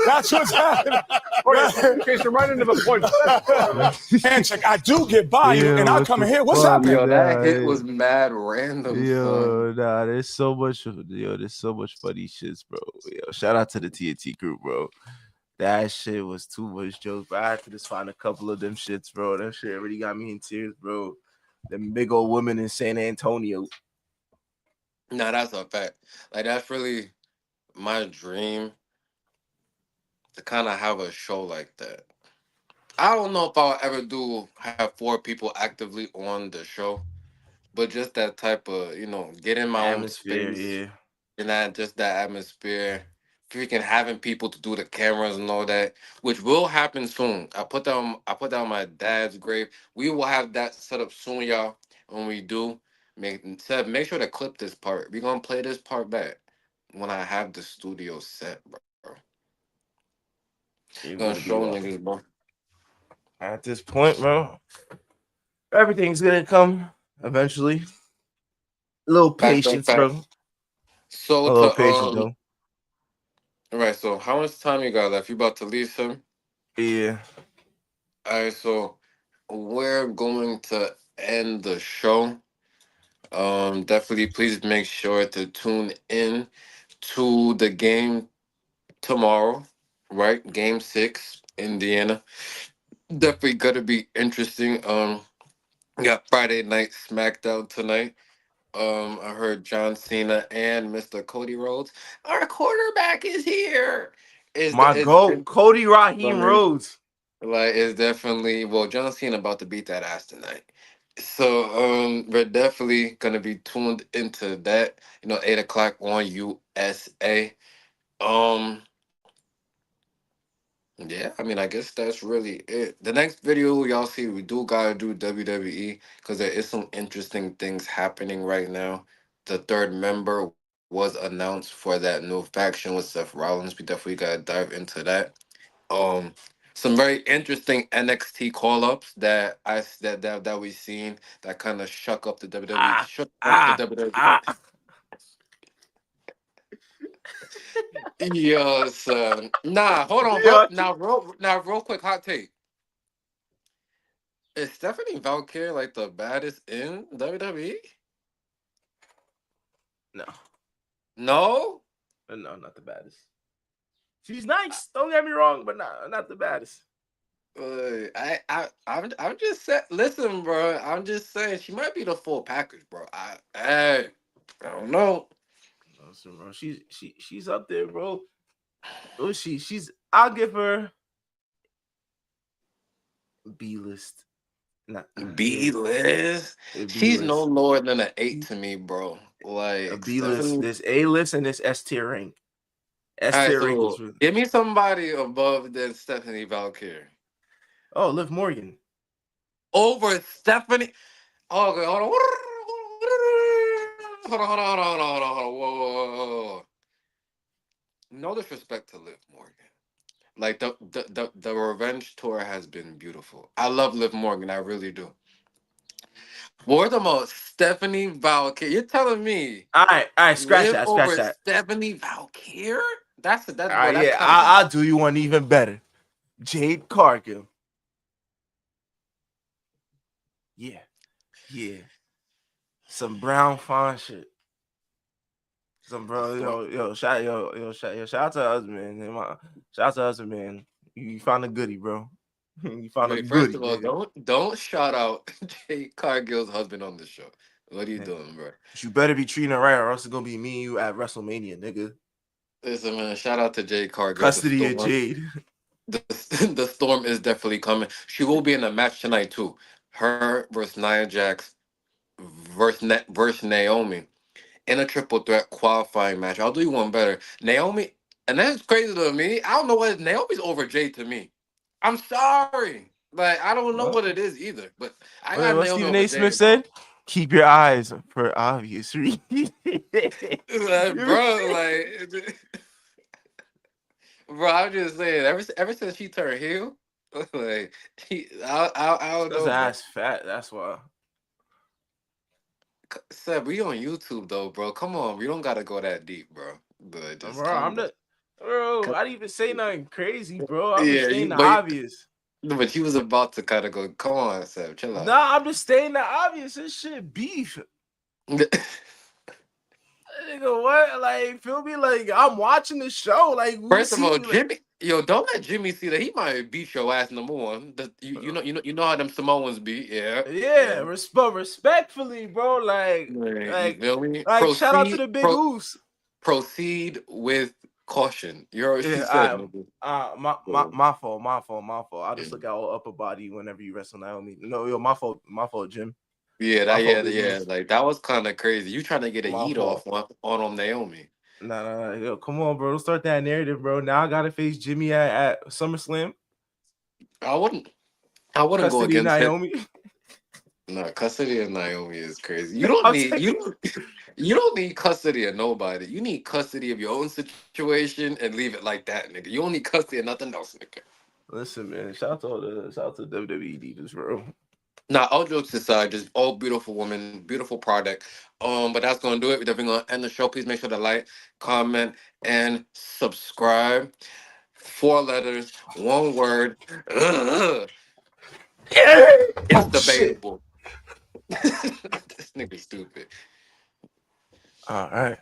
that's what's happening. In case you're right into the point. Hand check, I do get by you, and I come in here. What's happening? Yo, that hit was mad random. Yo, nah, there's so much funny shits, bro. Yo, shout out to the TNT group, bro. That shit was too much jokes, but I had to just find a couple of them shits, bro. That shit really got me in tears, bro. Them big old women in San Antonio. Nah, that's a fact. Like, that's really my dream. to kind of have a show like that. I don't know if I'll ever have 4 people actively on the show, but just that type of, get in my own Atmosphere, space yeah. and that just that atmosphere, freaking having people to do the cameras and all that, which will happen soon. I put that on my dad's grave. We will have that set up soon, y'all. When we do, make sure to clip this part. We're gonna play this part back when I have the studio set, bro. You Gonna better be show welcome. niggas, bro. At this point, bro, everything's gonna come eventually. A little Facts, facts, patience, bro. facts. So A little to patience, though. all right. So how much time you got left? You about to leave him? Yeah. All right. So we're going to end the show. Definitely, please make sure to tune in to the game tomorrow. Right, Game 6, Indiana. Definitely gonna be interesting. We got Friday Night SmackDown tonight. I heard John Cena and Mr. Cody Rhodes. Our quarterback is here. Is My the goat, Cody Raheem is Rhodes. like it's definitely John Cena about to beat that ass tonight. So we're definitely gonna be tuned into that. 8 o'clock on USA. Um yeah, I mean I guess that's really it. The next video y'all see, we do gotta do WWE because there is some interesting things happening right now. The third member was announced for that new faction with Seth Rollins. We definitely gotta dive into that. um some very interesting NXT call ups that we've seen that kind of Ah, shook up the ah, WWE. ah. Yes, nah, hold on, Yeah. real quick, hot take. Is Stephanie Valkyrie like the baddest in WWE? No, No. no, not the baddest. She's nice. Don't get me wrong, but not the baddest. I'm just saying. Listen, bro. I'm just saying she might be the full package, bro. I don't know. Listen, bro. She's up there, bro. Oh, she's. I'll give her B list. Not B yeah, list. a B She's no list. lower than an 8 to me, bro. A Like B list. Stephanie. There's A list and there's S tier rank. All S right, tier rank is so for give me somebody above than Stephanie Valkyrie. Liv Morgan. Over Stephanie. Oh, okay, hold on. Hold on. Whoa. No disrespect to Liv Morgan. Like the Revenge tour has been beautiful. I love Liv Morgan, I really do. Word about Stephanie Valkyrie. You're telling me All right, scratch Liv that, scratch over that. Stephanie Valkyrie? That's All boy. right, That's yeah, kind of I'll do you one even better. Jade Cargill. Yeah. Some brown fawn shit. Some bro, shout out to her husband, man. Shout out to her husband, man. You found a goodie, bro. You found a Wait. First goodie, of all, nigga. don't shout out Jade Cargill's husband on the show. What are you Man, doing, bro? you better be treating her right, or else it's gonna be me and you at WrestleMania, nigga. Listen, man. Shout out to Jade Cargill. The Custody of storm. Jade. The, the storm is definitely coming. She will be in a match tonight too. Her versus Nia Jax versus Naomi in a triple threat qualifying match. I'll do you one better. Naomi, and that's crazy to me. I don't know what Naomi's over Jade to me. I'm sorry. Like I don't know what What? it is either. But I Wait, got what Naomi Stephen over A. Smith Jade, bro. said? Keep your eyes for obvious reasons. Like, bro, like bro, I'm just saying, ever since she turned heel, like I don't Because know, bro. ass fat, that's why. Seb, we on YouTube though, bro. Come on, we don't gotta go that deep, bro. But just Bro, calm I'm down. not. Bro, I didn't even say nothing crazy, bro. I'm just Yeah, stating the obvious. but you was about to kind of go. Come on, Seb, chill out. Nah, I'm just stating the obvious. This shit beef. Nigga, what? Like, feel me? Like, I'm watching the show. Like, we First of all, see. Like, Jimmy, don't let Jimmy see that he might beat your ass. Number one, you know how them Samoans be. yeah, respectfully, bro. You feel me? Like, shout out to the big Oos. Proceed with caution. You heard what she Yeah, said, nigga. my fault. I just Yeah. look at all upper body whenever you wrestle Naomi. No, yo, my fault, Jim. Yeah, My fault, yeah. business. Like that was kind of crazy. You trying to get a My yeet fault. off on Naomi? Nah, yo, come on, bro. Don't start that narrative, bro. Now I gotta face Jimmy at SummerSlam. I wouldn't go Custody of against him. Naomi. No, custody of Naomi is crazy. You don't need you don't need custody of nobody. You need custody of your own situation and leave it like that, nigga. You don't need custody of nothing else, nigga. Listen, man. Shout out to WWE divas, bro. Now, all jokes aside, just all beautiful women, beautiful product. But that's gonna do it. We're definitely gonna end the show. Please make sure to like, comment, and subscribe. 4 letters, 1 word. It's debatable. This nigga stupid. All right.